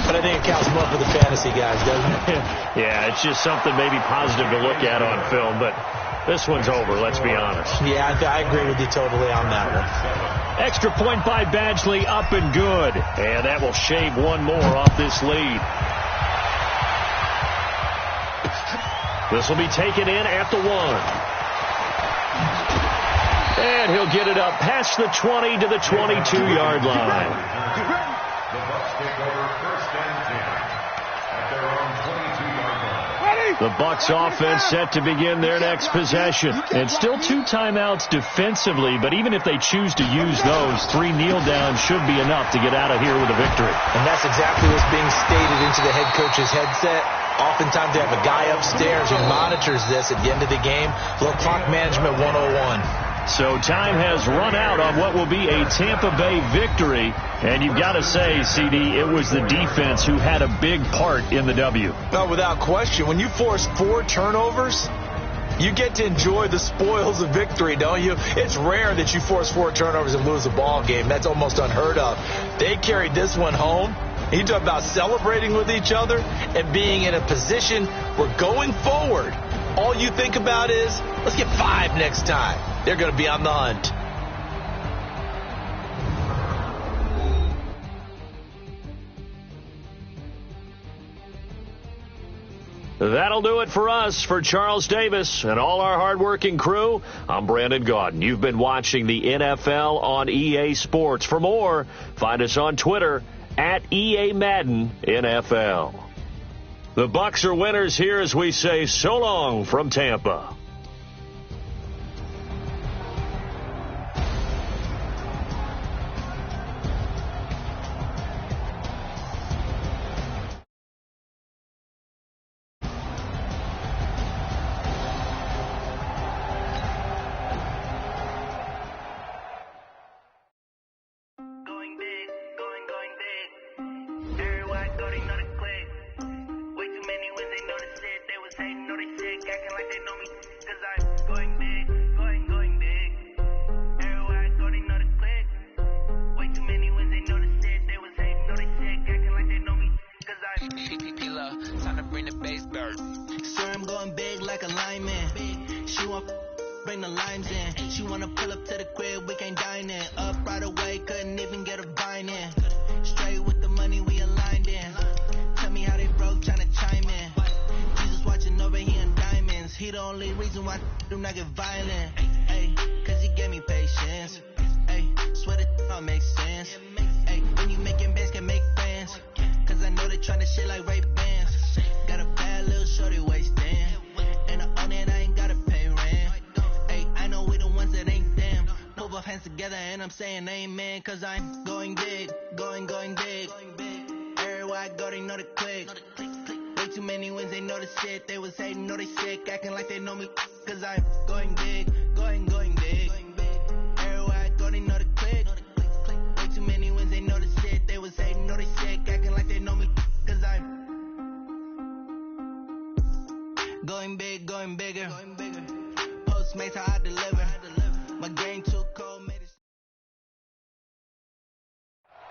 But I think it counts more for the fantasy guys, doesn't it? Yeah, it's just something maybe positive to look at on film. But this one's over, let's be honest. Yeah, I agree with you totally on that one. Extra point by Badgley, up and good. And that will shave one more off this lead. This will be taken in at the 1. And he'll get it up past the 20 to the 22-yard line. The Bucs take over 1st and 10 at their own 22-yard line. The Bucs offense set to begin their next possession. And still 2 timeouts defensively, but even if they choose to use those, 3 kneel downs should be enough to get out of here with a victory. And that's exactly what's being stated into the head coach's headset. Oftentimes they have a guy upstairs who monitors this at the end of the game. A little clock management 101. So time has run out on what will be a Tampa Bay victory. And you've got to say, CD, it was the defense who had a big part in the W. No, without question. When you force 4 turnovers, You get to enjoy the spoils of victory, don't you? It's rare that you force 4 turnovers and lose a ball game. That's almost unheard of. They carried this one home. You talk about celebrating with each other and being in a position where going forward, all you think about is, let's get 5 next time. They're going to be on the hunt. That'll do it for us. For Charles Davis and all our hardworking crew, I'm Brandon Gaudin. You've been watching the NFL on EA Sports. For more, find us on Twitter at EA Madden NFL. The Bucs are winners here as we say so long from Tampa.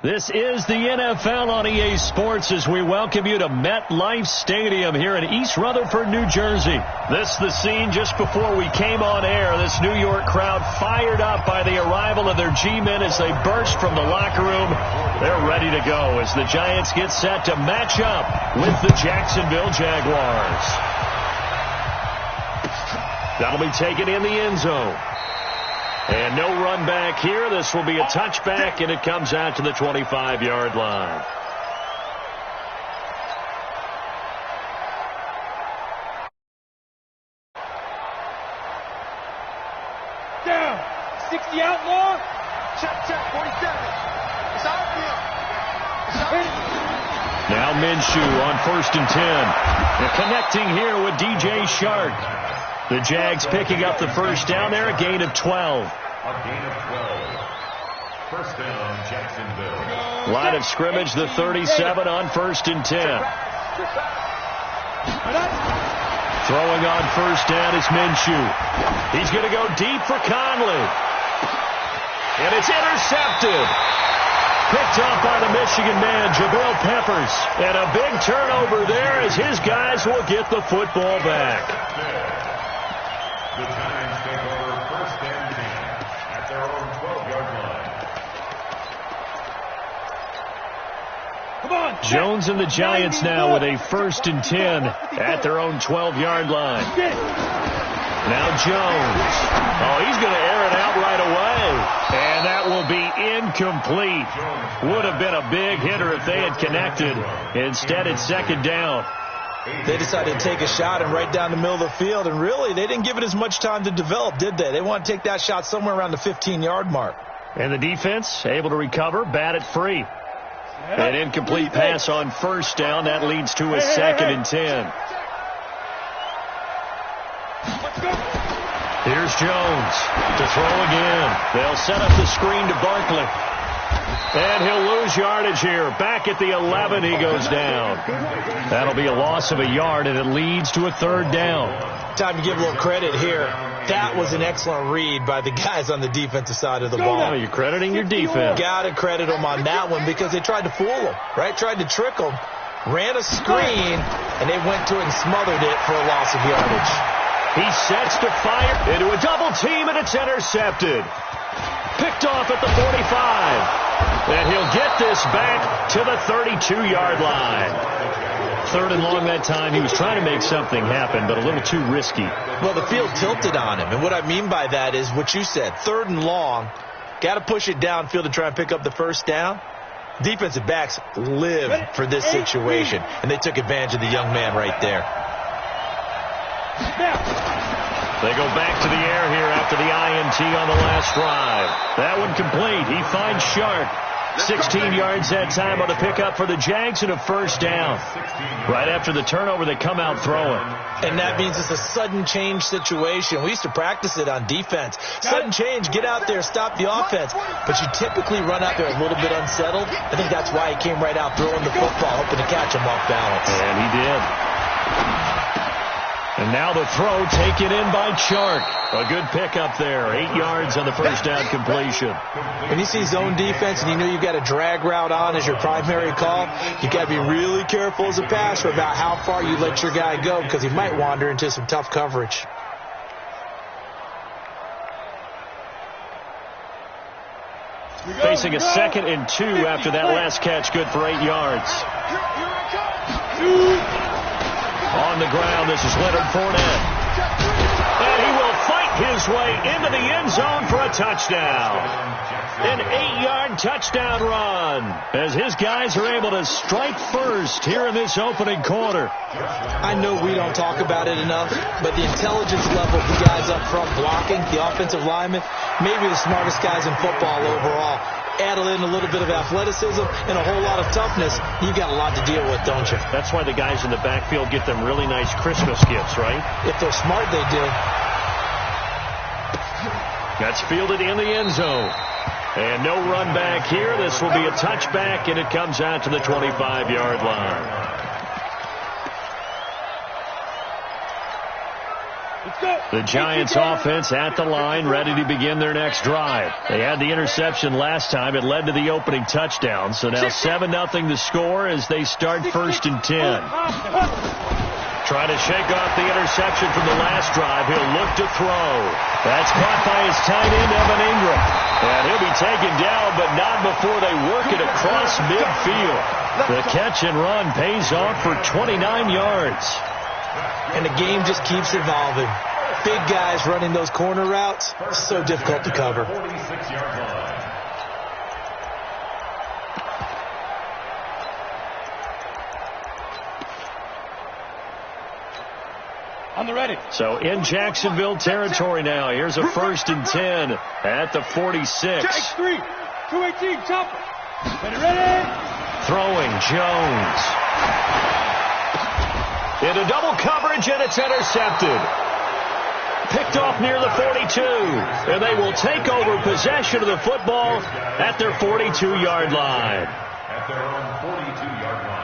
This is the NFL on EA Sports as we welcome you to MetLife Stadium here in East Rutherford, New Jersey. This is the scene just before we came on air. This New York crowd fired up by the arrival of their G-men as they burst from the locker room. They're ready to go as the Giants get set to match up with the Jacksonville Jaguars. That'll be taken in the end zone. And no run back here. This will be a touchback, and it comes out to the 25-yard line. Down. 60 outlaw. Check, 47. It's outfield. Now Minshew on 1st and 10. And connecting here with DJ Shark. The Jags picking up the first down there, a gain of 12. A gain of 12. First down, Jacksonville. Line of scrimmage, the 37 on 1st and 10. Throwing on first down is Minshew. He's going to go deep for Conley. And it's intercepted. Picked up by the Michigan man, Jabril Peppers. And a big turnover there as his guys will get the football back. The Giants take over 1st and 10 at their own 12-yard line. Come on. Jones and the Giants now with a 1st and 10 at their own 12-yard line. Now Jones. Oh, he's going to air it out right away. And that will be incomplete. Would have been a big hitter if they had connected. Instead, it's 2nd down. They decided to take a shot and right down the middle of the field, and really, they didn't give it as much time to develop, did they? They want to take that shot somewhere around the 15-yard mark. And the defense able to recover, bat it free. An incomplete pass on 1st down. That leads to a 2nd and 10. Here's Jones to throw again. They'll set up the screen to Barkley. And he'll lose yardage here. Back at the 11, he goes down. That'll be a loss of a yard, and it leads to a third down. Time to give a little credit here. That was an excellent read by the guys on the defensive side of the ball. Oh, you're crediting your defense. Got to credit them on that one because they tried to fool them, right? Tried to trick them. Ran a screen, and they went to it and smothered it for a loss of yardage. He sets to fire into a double team, and it's intercepted. Picked off at the 45. And he'll get this back to the 32-yard line. Third and long that time. He was trying to make something happen, but a little too risky. Well, the field tilted on him. And what I mean by that is what you said. Third and long. Got to push it downfield to try and pick up the first down. Defensive backs live for this situation. And they took advantage of the young man right there. They go back to the air here after the INT on the last drive. That one complete. He finds Sharp. 16 yards that time on the pickup for the Jags and a first down. Right after the turnover, they come out throwing. And that means it's a sudden change situation. We used to practice it on defense. Sudden change, get out there, stop the offense. But you typically run out there a little bit unsettled. I think that's why he came right out throwing the football, hoping to catch him off balance. And he did. And now the throw taken in by Chark. A good pickup there. 8 yards on the first down completion. When you see zone defense and you know you've got a drag route on as your primary call, you've got to be really careful as a passer about how far you let your guy go because he might wander into some tough coverage. Facing a 2nd and 2 after that last catch. Good for 8 yards. On the ground, this is Leonard Fournette. And he will fight his way into the end zone for a touchdown. An 8-yard touchdown run as his guys are able to strike first here in this opening quarter. I know we don't talk about it enough, but the intelligence level of the guys up front blocking, the offensive linemen, maybe the smartest guys in football overall. Add in a little bit of athleticism and a whole lot of toughness, you got a lot to deal with, don't you? That's why the guys in the backfield get them really nice Christmas gifts, right? If they're smart, they do. That's fielded in the end zone. And no run back here. This will be a touchback, and it comes out to the 25-yard line. The Giants offense at the line, ready to begin their next drive. They had the interception last time. It led to the opening touchdown. So now 7-0 the score as they start 1st and 10. Trying to shake off the interception from the last drive. He'll look to throw. That's caught by his tight end, Evan Ingram. And he'll be taken down, but not before they work it across midfield. The catch and run pays off for 29 yards. And the game just keeps evolving. Big guys running those corner routes, so difficult to cover. On the ready. So in Jacksonville territory now. Here's a 1st and 10 at the 46. Check 3, 218, chopper. Ready. Throwing Jones. Into double coverage, and it's intercepted. Picked off near the 42. And they will take over possession of the football at their 42-yard line. At their own 42-yard line.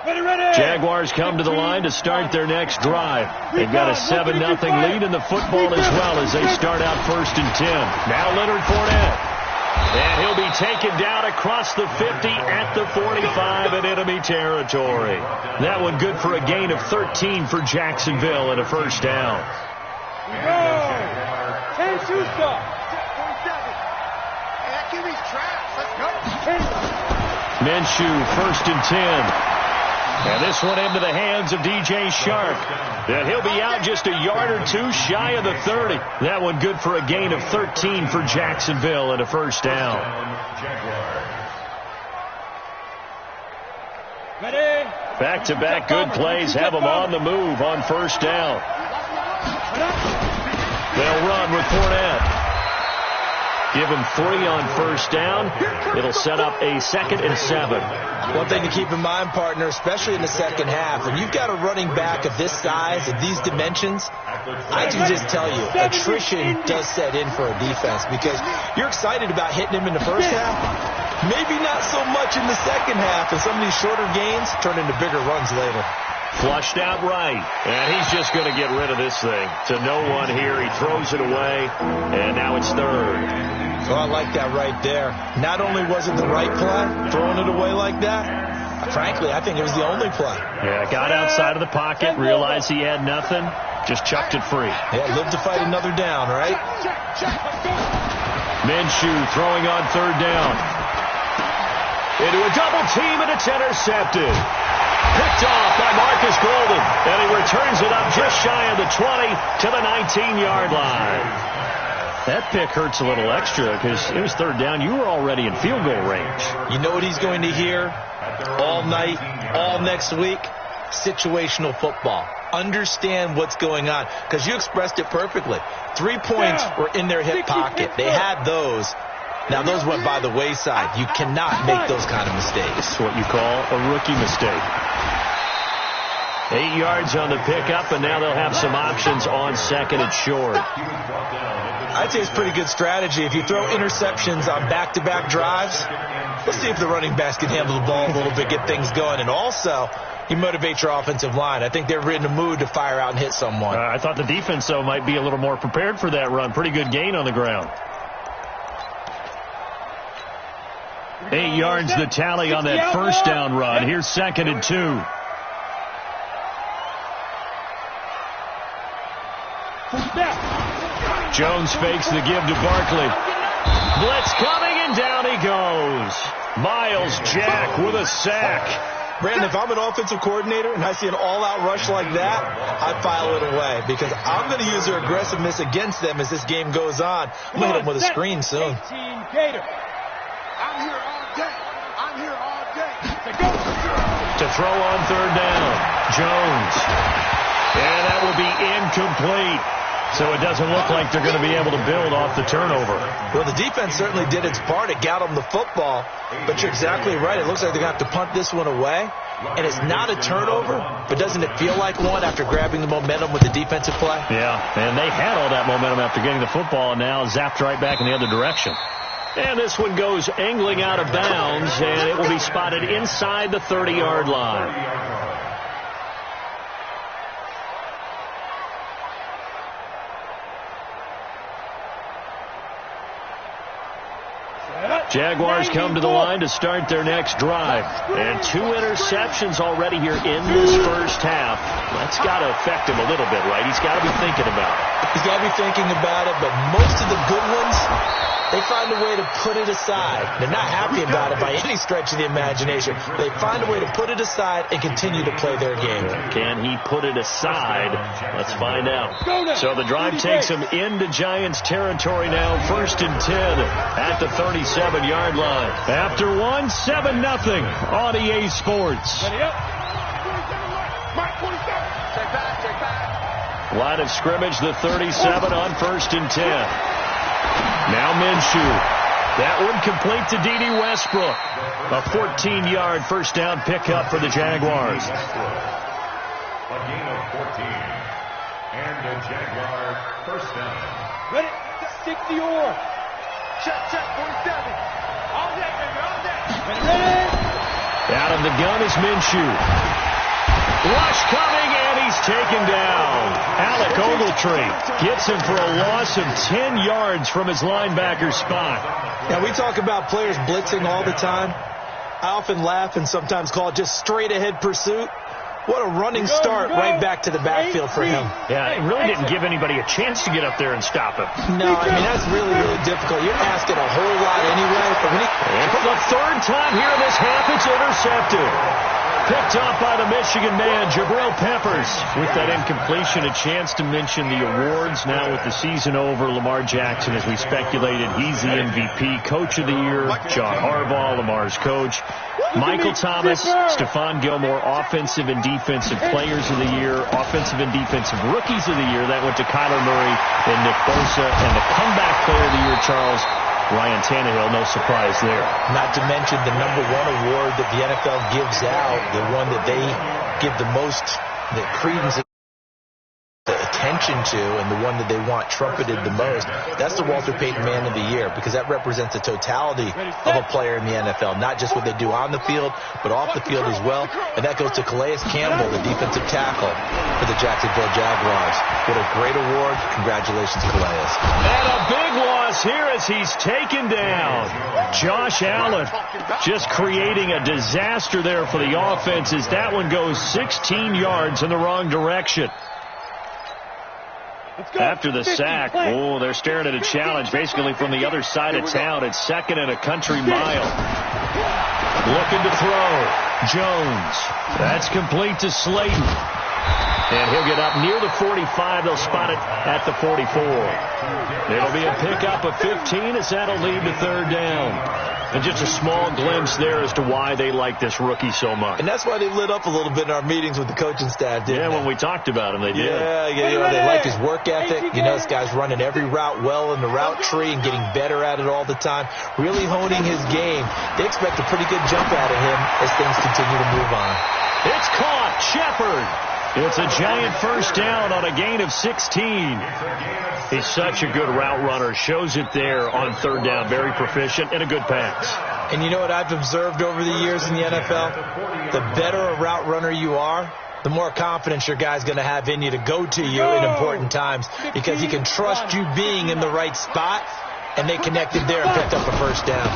Ready. Jaguars come to the line to start their next drive. They've got a 7-0 lead in the football as well as they start out 1st and 10. Now Leonard Fournette. And he'll be taken down across the 50 at the 45 in enemy territory. That one good for a gain of 13 for Jacksonville and a first down. Minshew, 1st and 10. And this one into the hands of DJ Shark. And he'll be out just a yard or two shy of the 30. That one good for a gain of 13 for Jacksonville and a first down. Back-to-back good plays have them on the move on first down. They'll run with Fournette. Give him 3 on first down. It'll set up a 2nd and 7. One thing to keep in mind, partner, especially in the second half, when you've got a running back of this size, of these dimensions, I can just tell you, attrition does set in for a defense because you're excited about hitting him in the first half. Maybe not so much in the second half, and some of these shorter gains turn into bigger runs later. Flushed out right, and he's just going to get rid of this thing. To no one here, he throws it away, and now it's 3rd. Oh, I like that right there. Not only was it the right play, throwing it away like that, frankly, I think it was the only play. Yeah, got outside of the pocket, realized he had nothing, just chucked it free. Yeah, lived to fight another down, right? Minshew throwing on 3rd down. Into a double team, and it's intercepted. Picked off by Marcus Golden, and he returns it up just shy of the 20 to the 19-yard line. That pick hurts a little extra because it was 3rd down. You were already in field goal range. You know what he's going to hear all night, all next week? Situational football. Understand what's going on because you expressed it perfectly. 3 points were in their hip pocket. They had those. Now, those went by the wayside. You cannot make those kind of mistakes. It's what you call a rookie mistake. 8 yards on the pickup, and now they'll have some options on 2nd and short. I'd say it's pretty good strategy. If you throw interceptions on back-to-back drives, let's see if the running backs can handle the ball a little bit, get things going. And also, you motivate your offensive line. I think they're in the mood to fire out and hit someone. I thought the defense, though, might be a little more prepared for that run. Pretty good gain on the ground. 8 yards the tally on that first down run. Here's 2nd and 2. Jones fakes the give to Barkley. Blitz coming, and down he goes. Miles Jack with a sack. Brandon, if I'm an offensive coordinator and I see an all-out rush like that, I file it away because I'm going to use their aggressiveness against them as this game goes on. I'm going to hit them with a screen soon. I'm here all day. I'm here all day. To throw on 3rd down, Jones. And that will be incomplete. So it doesn't look like they're going to be able to build off the turnover. Well, the defense certainly did its part. It got them the football. But you're exactly right. It looks like they're going to have to punt this one away. And it's not a turnover, but doesn't it feel like one after grabbing the momentum with the defensive play? Yeah, and they had all that momentum after getting the football and now zapped right back in the other direction. And this one goes angling out of bounds, and it will be spotted inside the 30-yard line. Jaguars come to the line to start their next drive. And 2 interceptions already here in this first half. That's got to affect him a little bit, right? He's got to be thinking about it. He's got to be thinking about it, but most of the good ones, they find a way to put it aside. They're not happy about it by any stretch of the imagination. They find a way to put it aside and continue to play their game. Can he put it aside? Let's find out. So the drive takes him into Giants territory now. 1st and 10 at the 37-yard line. After 7-0 on EA Sports. Line of scrimmage, the 37 on 1st and 10. Now Minshew. That one complete to D.D. Westbrook. A 14-yard first down pickup for the Jaguars. A gain of 14. And the Jaguar first down. Ready? 60 or. Check, 47. All day, baby, all day. Ready? Out of the gun is Minshew. Rush coming, and he's taken down. Alec Ogletree gets him for a loss of 10 yards from his linebacker spot. Now, we talk about players blitzing all the time. I often laugh and sometimes call it just straight-ahead pursuit. What a running start right back to the backfield for him. Yeah, it really didn't give anybody a chance to get up there and stop him. No, I mean, that's really, really difficult. You're asking a whole lot anyway. But when and for the 3rd time here in this half, it's intercepted. Picked off by the Michigan man, Jabril Peppers. With that incompletion, a chance to mention the awards. Now with the season over, Lamar Jackson, as we speculated, he's the MVP, Coach of the Year. John Harbaugh, Lamar's coach. Michael Thomas, Stephon Gilmore, Offensive and Defensive Players of the Year. Offensive and Defensive Rookies of the Year. That went to Kyler Murray and Nick Bosa. And the Comeback Player of the Year, Charles, Ryan Tannehill, no surprise there. Not to mention the #1 award that the NFL gives out, the one that they give the most credence, the attention to, and the one that they want trumpeted the most. That's the Walter Payton Man of the Year, because that represents the totality of a player in the NFL, not just what they do on the field, but off the field as well. And that goes to Calais Campbell, the defensive tackle for the Jacksonville Jaguars. What a great award. Congratulations, Calais. And a big loss here as he's taken down. Josh Allen just creating a disaster there for the offense as that one goes 16 yards in the wrong direction. After the sack, they're staring at a challenge basically from the other side of town. It's 2nd and a country mile. Looking to throw. Jones. That's complete to Slayton. And he'll get up near the 45. They'll spot it at the 44. It'll be a pickup of 15 as that'll lead to 3rd down. And just a small glimpse there as to why they like this rookie so much. And that's why they lit up a little bit in our meetings with the coaching staff, didn't they? When we talked about him, they did. Yeah, they like his work ethic. This guy's running every route well in the route tree and getting better at it all the time, really honing his game. They expect a pretty good jump out of him as things continue to move on. It's caught. Shepard. It's a giant 1st down on a gain of 16. He's such a good route runner. Shows it there on 3rd down. Very proficient and a good pass. And you know what I've observed over the years in the NFL? The better a route runner you are, the more confidence your guy's going to have in you to go to you in important times, because he can trust you being in the right spot, and they connected there and picked up a 1st down.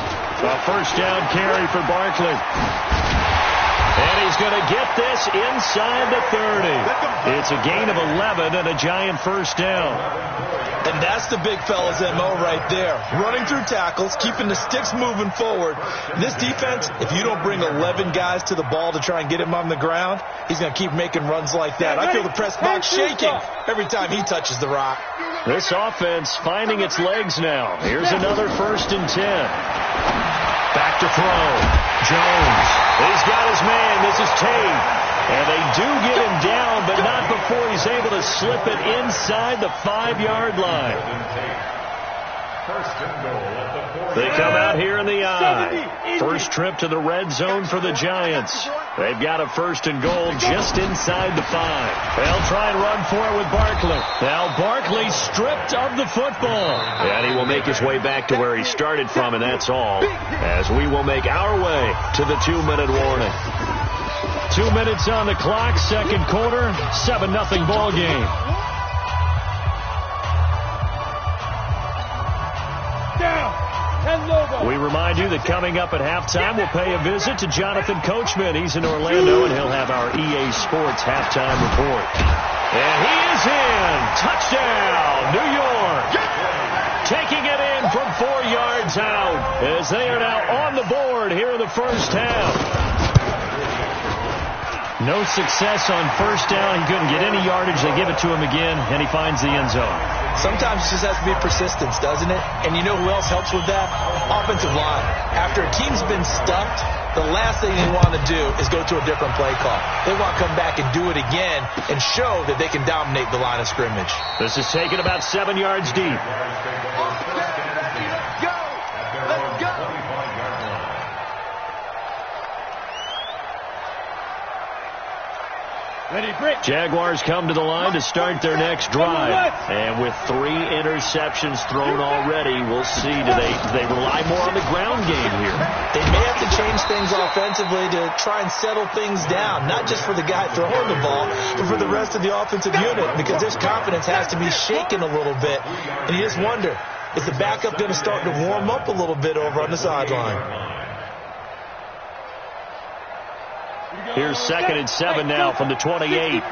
A 1st down carry for Barkley. And he's going to get this inside the 30. It's a gain of 11 and a giant 1st down. And that's the big fella's MO right there. Running through tackles, keeping the sticks moving forward. This defense, if you don't bring 11 guys to the ball to try and get him on the ground, he's going to keep making runs like that. I feel the press box shaking every time he touches the rock. This offense finding its legs now. Here's another 1st and 10. Back to throw. Jones. He's got his man. This is Tate. And they do get him down, but not before he's able to slip it inside the 5-yard line. They come out here in the I. First trip to the red zone for the Giants. They've got a 1st and goal just inside the 5. They'll try and run for it with Barkley. Now Barkley stripped of the football. And he will make his way back to where he started from, and that's all, as we will make our way to the 2-minute warning. 2 minutes on the clock, 2nd quarter, 7-0 ball game. We remind you that coming up at halftime, we'll pay a visit to Jonathan Coachman. He's in Orlando, and he'll have our EA Sports halftime report. And he is in. Touchdown, New York. Taking it in from 4 yards out as they are now on the board here in the 1st half. No success on 1st down. He couldn't get any yardage. They give it to him again, and he finds the end zone. Sometimes it just has to be persistence, doesn't it? And you know who else helps with that? Offensive line. After a team's been stuffed, the last thing they want to do is go to a different play call. They want to come back and do it again and show that they can dominate the line of scrimmage. This is taken about 7 yards deep. Jaguars come to the line to start their next drive. And with 3 interceptions thrown already, we'll see. Do they rely more on the ground game here? They may have to change things offensively to try and settle things down, not just for the guy throwing the ball, but for the rest of the offensive unit, because this confidence has to be shaken a little bit. And you just wonder, is the backup going to start to warm up a little bit over on the sideline? Here's 2nd and 7 now from the 28.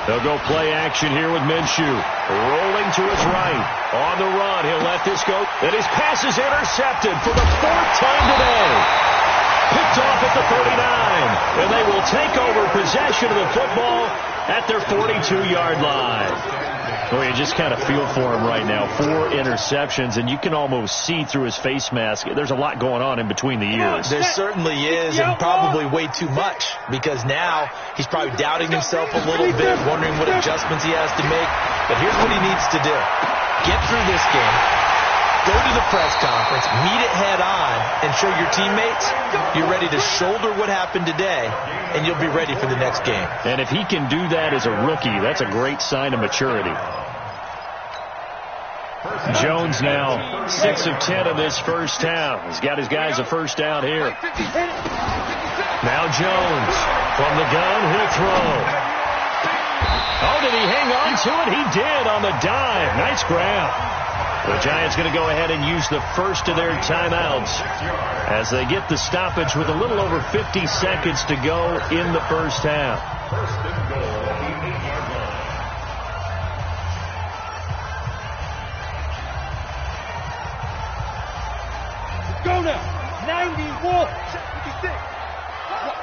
They'll go play action here with Minshew. Rolling to his right. On the run, he'll let this go. And his pass is intercepted for the 4th time today. Picked off at the 39. And they will take over possession of the football at their 42-yard line. Well, you just kind of feel for him right now. 4 interceptions, and you can almost see through his face mask. There's a lot going on in between the ears. There certainly is, and probably way too much, because now he's probably doubting himself a little bit, wondering what adjustments he has to make. But here's what he needs to do. get through this game, go to the press conference, meet it head on, and show your teammates you're ready to shoulder what happened today, and you'll be ready for the next game. And if he can do that as a rookie, that's a great sign of maturity. Jones now 6 of 10 in this first half. He's got his guys a first down here. Now Jones from the gun, he'll throw. Oh, did he hang on to it? He did on the dive. Nice grab. The Giants going to go ahead and use the first of their timeouts as they get the stoppage with a little over 50 seconds to go in the first half. First and goal at the 8-yard line. Go now. 91. 56.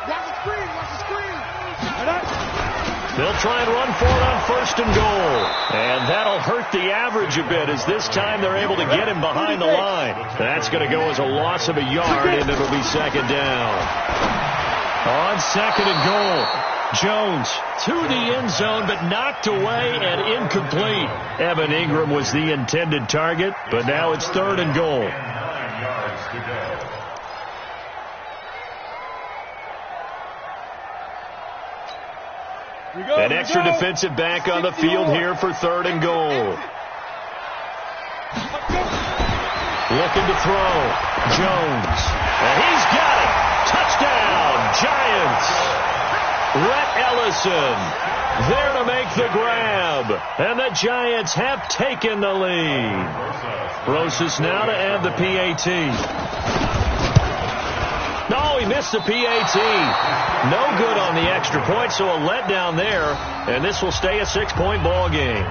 Watch the screen. Watch the screen. They'll try and run for it on first and goal. And that'll hurt the average a bit as this time they're able to get him behind the line. That's going to go as a loss of a yard, and it'll be second down. On second and goal, Jones to the end zone, but knocked away and incomplete. Evan Ingram was the intended target, but now it's third and goal. 9 yards to go. An extra defensive back on the field here for third and goal. Looking to throw. Jones. And he's got it. Touchdown, Giants. Rhett Ellison there to make the grab. And the Giants have taken the lead. Rosas now to add the PAT. No, he missed the PAT. No good on the extra point, so a letdown there. And this will stay a 6-point ball game.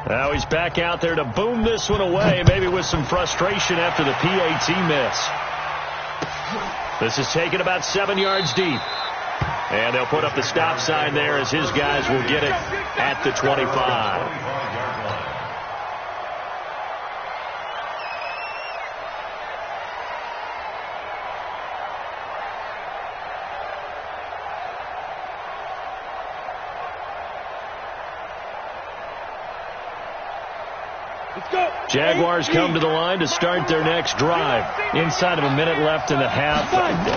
Now he's back out there to boom this one away, maybe with some frustration after the PAT miss. This is taken about 7 yards deep. And they'll put up the stop sign there as his guys will get it at the 25. Jaguars come to the line to start their next drive. Inside of a minute left in the half.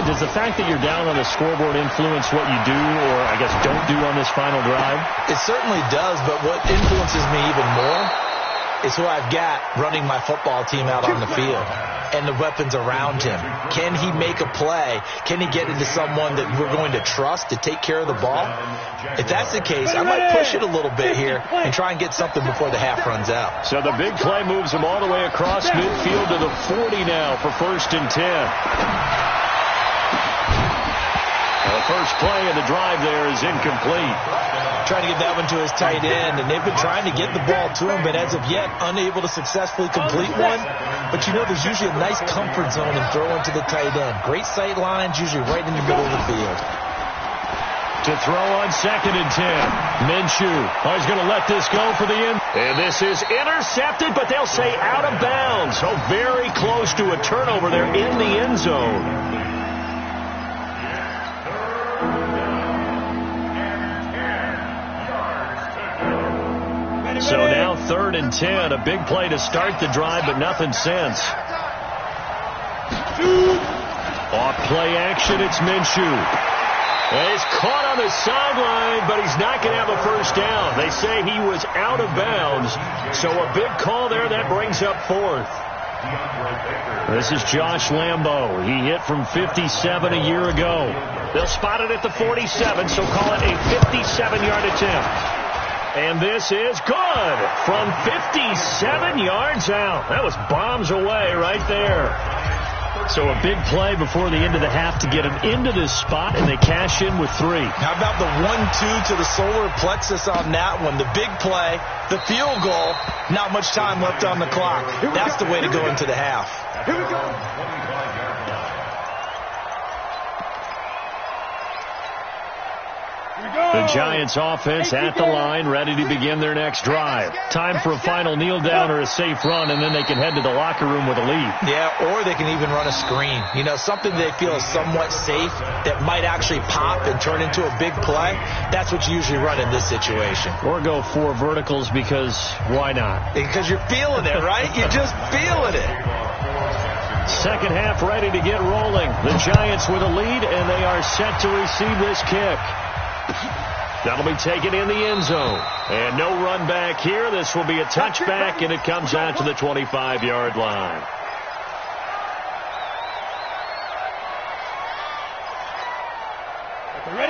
Does the fact that you're down on the scoreboard influence what you do, or I guess don't do on this final drive? It certainly does, but what influences me even more is who I've got running my football team out on the field and the weapons around him. Can he make a play? Can he get into someone that we're going to trust to take care of the ball? If that's the case, I might push it a little bit here and try and get something before the half runs out. So the big play moves him all the way across midfield to the 40 now for first and 10. The first play of the drive there is incomplete. Trying to get that one to his tight end, and they've been trying to get the ball to him, but as of yet, unable to successfully complete one. But you know there's usually a nice comfort zone in throwing to the tight end. Great sight lines, usually right in the middle of the field. To throw on second and 10. Minshew. Oh, he's going to let this go for the end. And this is intercepted, but they'll say out of bounds. So very close to a turnover there in the end zone. So now third and 10. A big play to start the drive, but nothing since. Off play action, it's Minshew. And he's caught on the sideline, but he's not going to have a first down. They say he was out of bounds. So a big call there that brings up fourth. This is Josh Lambo. He hit from 57 a year ago. They'll spot it at the 47, so call it a 57-yard attempt. And this is good from 57 yards out. That was bombs away right there. So a big play before the end of the half to get him into this spot, and they cash in with 3. How about the 1-2 to the solar plexus on that one? The big play, the field goal, not much time left on the clock. That's the way to go into the half. Here we go. The Giants offense at the line, ready to begin their next drive. Time for a final kneel down or a safe run, and then they can head to the locker room with a lead. Yeah, or they can even run a screen. You know, something they feel is somewhat safe that might actually pop and turn into a big play. That's what you usually run in this situation. Or go 4 verticals because why not? Because you're feeling it, right? You're just feeling it. Second half ready to get rolling. The Giants with a lead, and they are set to receive this kick. That'll be taken in the end zone. And no run back here. This will be a touchback, and it comes out to the 25-yard line.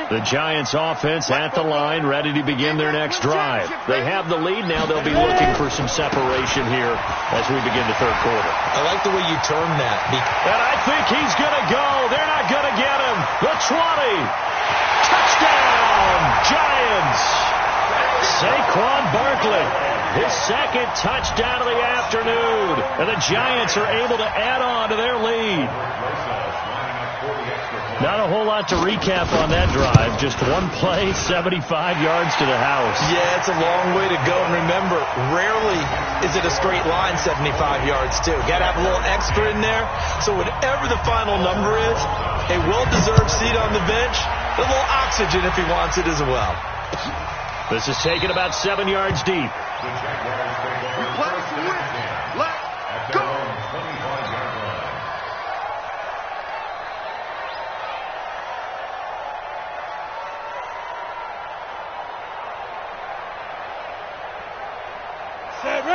The Giants offense at the line, ready to begin their next drive. They have the lead. Now they'll be looking for some separation here as we begin the third quarter. I like the way you term that. And I think he's going to go. They're not going to get him. The 20. Touchdown, Giants. Saquon Barkley, his second touchdown of the afternoon. And the Giants are able to add on to their lead. Not a whole lot to recap on that drive. Just one play, 75 yards to the house. Yeah, it's a long way to go. And remember, rarely is it a straight line 75 yards, too. Got to have a little extra in there. So whatever the final number is, a well-deserved seat on the bench, a little oxygen if he wants it as well. This is taken about 7 yards deep. Let's go.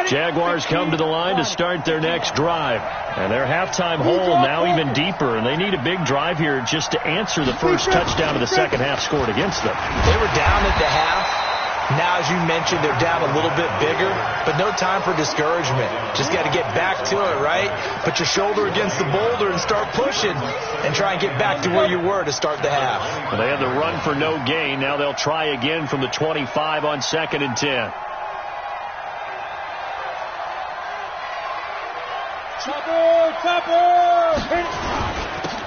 Jaguars come to the line to start their next drive. And their halftime hole now even deeper. And they need a big drive here just to answer the first touchdown of the second half scored against them. They were down at the half. Now, as you mentioned, they're down a little bit bigger. But no time for discouragement. Just got to get back to it, right? Put your shoulder against the boulder and start pushing. And try and get back to where you were to start the half. Well, they had the run for no gain. Now they'll try again from the 25 on 2nd and 10.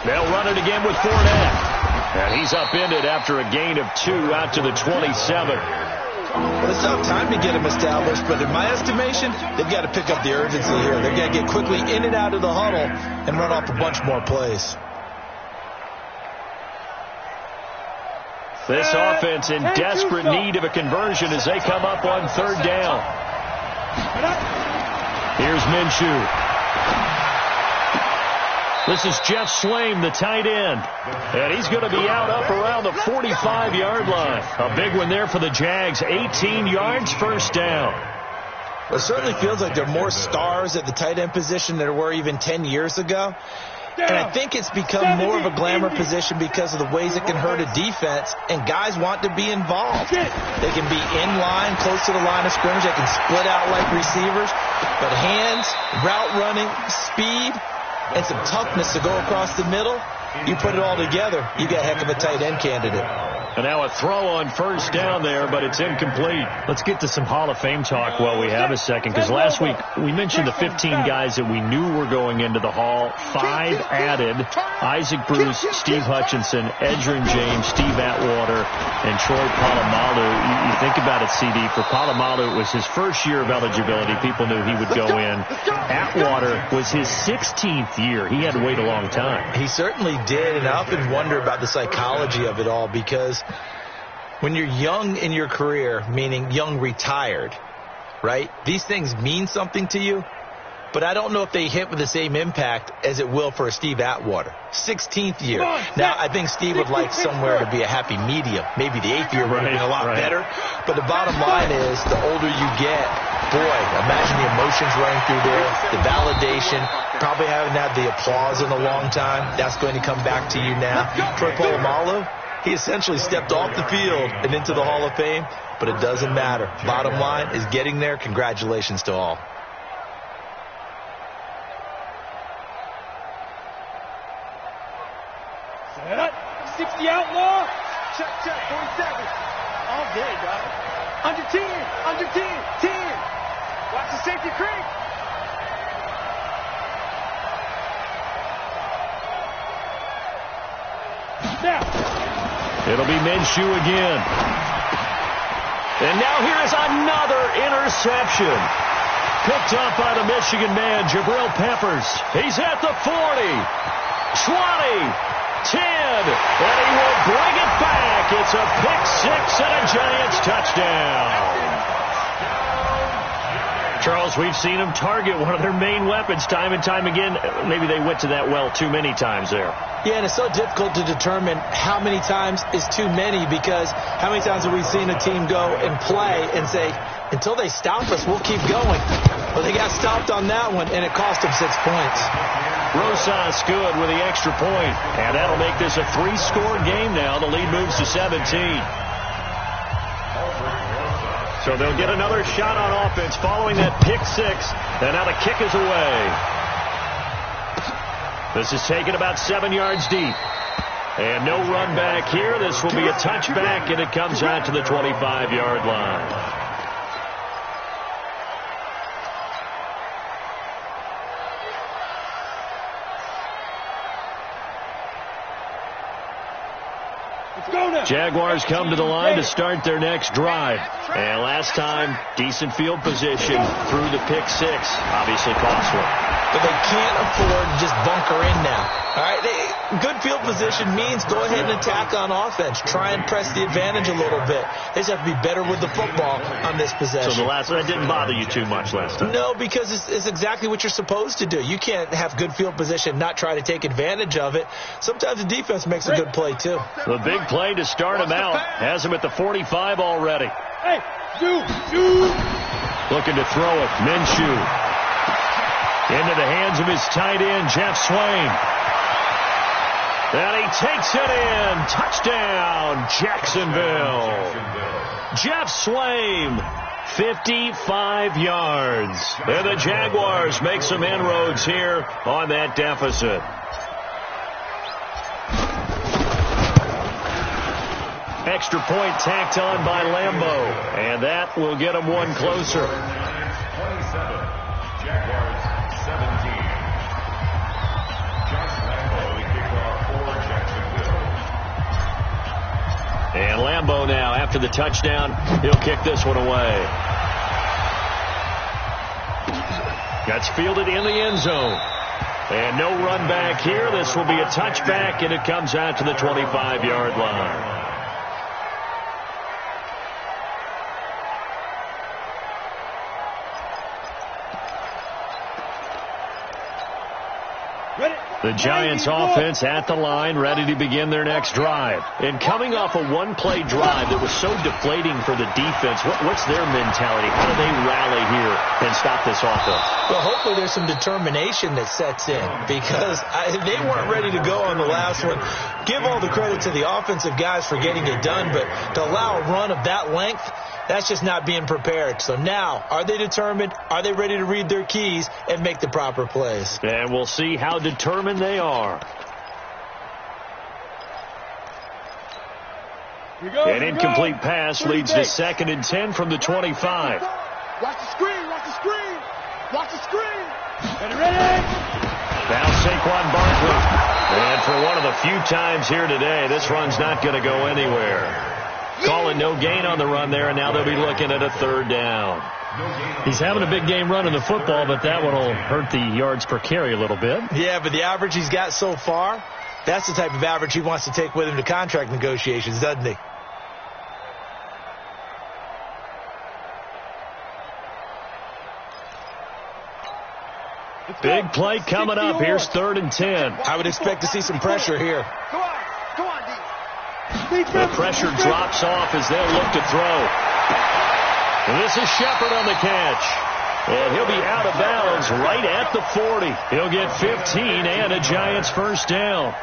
They'll run it again with Fournette. And he's upended after a gain of 2 out to the 27. Well, it's not time to get him established, but in my estimation, they've got to pick up the urgency here. They've got to get quickly in and out of the huddle and run off a bunch more plays. This offense in desperate need of a conversion as they come up on 3rd down. Here's Minshew. This is Jeff Swaim, the tight end. And he's going to be out up around the 45-yard line. A big one there for the Jags. 18 yards, first down. Well, it certainly feels like there are more stars at the tight end position than there were even 10 years ago. And I think it's become more of a glamour position because of the ways it can hurt a defense, and guys want to be involved. They can be in line, close to the line of scrimmage. They can split out like receivers. But hands, route running, speed, and some toughness to go across the middle, you put it all together, you got a heck of a tight end candidate. And now a throw on first down there, but it's incomplete. Let's get to some Hall of Fame talk while we have a second, because last week we mentioned the 15 guys that we knew were going into the Hall. 5 added: Isaac Bruce, Steve Hutchinson, Edgerrin James, Steve Atwater, and Troy Polamalu. You think about it, CD. For Polamalu, it was his first year of eligibility. People knew he would go in. Atwater was his 16th year. He had to wait a long time. He certainly did, and I often wonder about the psychology of it all, because when you're young in your career, meaning young retired, right, these things mean something to you, but I don't know if they hit with the same impact as it will for a Steve Atwater. 16th year. Now, I think Steve would like somewhere to be a happy medium. Maybe the 8th year would have been a lot better. But the bottom line is, the older you get, boy, imagine the emotions running through there, the validation, probably haven't had the applause in a long time. That's going to come back to you now. Troy Polamalu, he essentially stepped off the field and into the Hall of Fame, but it doesn't matter. Bottom line is getting there. Congratulations to all. Set up. 60 outlaw. Check, 47. All day, dog. Under 10. 10. Watch the safety creep. Now. It'll be Minshew again. And now here is another interception. Picked up by the Michigan man, Jabril Peppers. He's at the 40, 20, 10, and he will bring it back. It's a pick six and a Giants touchdown. Charles, we've seen them target one of their main weapons time and time again. Maybe they went to that well too many times there. Yeah, and it's so difficult to determine how many times is too many, because how many times have we seen a team go and play and say, until they stop us, we'll keep going. Well, they got stopped on that one, and it cost them 6 points. Rosas good with the extra point, and that'll make this a 3-score game now. The lead moves to 17. So they'll get another shot on offense following that pick six, and now the kick is away. This is taken about 7 yards deep. And no run back here. This will be a touchback, and it comes out to the 25-yard line. Jaguars come to the line to start their next drive. And last time, decent field position through the pick six. Obviously costly. But they can't afford to just bunker in now. All right, good field position means go ahead and attack on offense. Try and press the advantage a little bit. They just have to be better with the football on this possession. So the last one, that didn't bother you too much last time? No, because it's exactly what you're supposed to do. You can't have good field position, not try to take advantage of it. Sometimes the defense makes a good play, too. The big play to start him out has him at the 45 already. Hey, looking to throw it. Minshew. Into the hands of his tight end, Jeff Swain. And he takes it in. Touchdown, Jacksonville. Jeff Swain, 55 yards. And the Jaguars make some inroads here on that deficit. Extra point tacked on by Lambeau. And that will get him one closer. 27, Jaguars 17. Josh Lambeau, the kickoff for Jacksonville. And Lambeau now, after the touchdown, he'll kick this one away. That's fielded in the end zone. And no run back here. This will be a touchback, and it comes out to the 25-yard line. The Giants offense at the line, ready to begin their next drive. And coming off a one-play drive that was so deflating for the defense, what's their mentality? How do they rally here and stop this offense? Well, hopefully there's some determination that sets in, because they weren't ready to go on the last one. Give all the credit to the offensive guys for getting it done, but to allow a run of that length, that's just not being prepared. So now, are they determined? Are they ready to read their keys and make the proper plays? And we'll see how determined they are. An incomplete pass leads to 2nd and 10 from the 25. Watch the screen, watch the screen, watch the screen. Ready? Now Saquon Barkley. And for one of the few times here today, this run's not going to go anywhere. Calling no gain on the run there, and now they'll be looking at a 3rd down. He's having a big game running the football, but that one will hurt the yards per carry a little bit. Yeah, but the average he's got so far, that's the type of average he wants to take with him to contract negotiations, doesn't he? Big play coming up. Here's 3rd and 10. I would expect to see some pressure here. Go on, D. The pressure drops off as they'll look to throw. And this is Shepard on the catch. And he'll be out of bounds right at the 40. He'll get 15 and a Giants first down.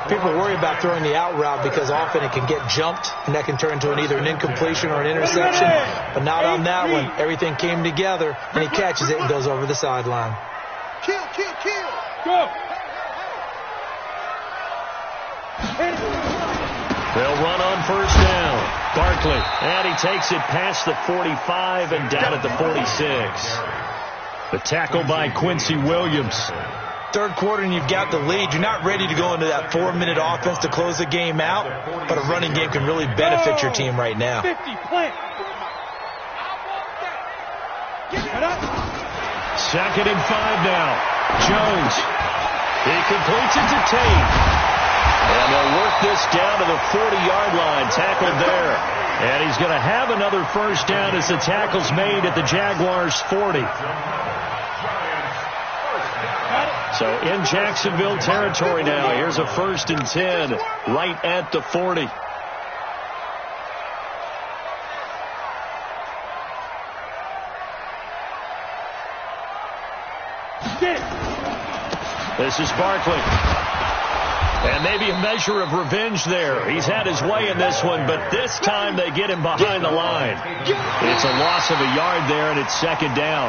People worry about throwing the out route because often it can get jumped, and that can turn into either an incompletion or an interception. But not on that one. Everything came together, and he catches it and goes over the sideline. Kill. Go. They'll run on first down. Barkley, and he takes it past the 45 and down at the 46. The tackle by Quincy Williams. Third quarter and you've got the lead. You're not ready to go into that 4-minute offense to close the game out, but a running game can really benefit your team right now. 50, plant. 2nd and 5 now. Jones. He completes it to Tate. And they'll work this down to the 40-yard line. Tackled there. And he's going to have another first down as the tackle's made at the Jaguars' 40. So in Jacksonville territory now. Here's a 1st and 10 right at the 40. This is Barkley. And maybe a measure of revenge there. He's had his way in this one, but this time they get him behind the line. It's a loss of a yard there, and it's 2nd down.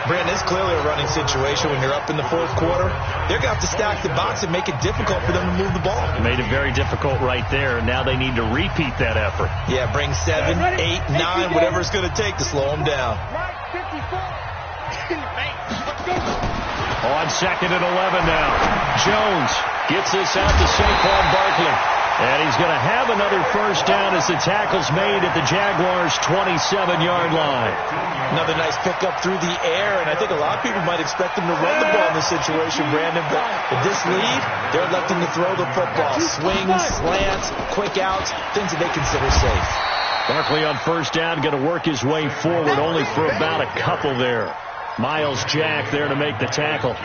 Brandon, it's clearly a running situation when you're up in the 4th quarter. They're going to have to stack the box and make it difficult for them to move the ball. Made it very difficult right there. Now they need to repeat that effort. Yeah, bring 7, 8, 9, whatever it's going to take to slow them down. On 2nd and 11 now. Jones gets this out to Saquon Barkley. And he's going to have another first down as the tackle's made at the Jaguars' 27-yard line. Another nice pickup through the air, and I think a lot of people might expect him to run the ball in this situation, Brandon. But with this lead, they're electing to throw the football. Swings, slants, quick outs, things that they consider safe. Barkley on first down, going to work his way forward, only for about a couple there. Miles Jack there to make the tackle.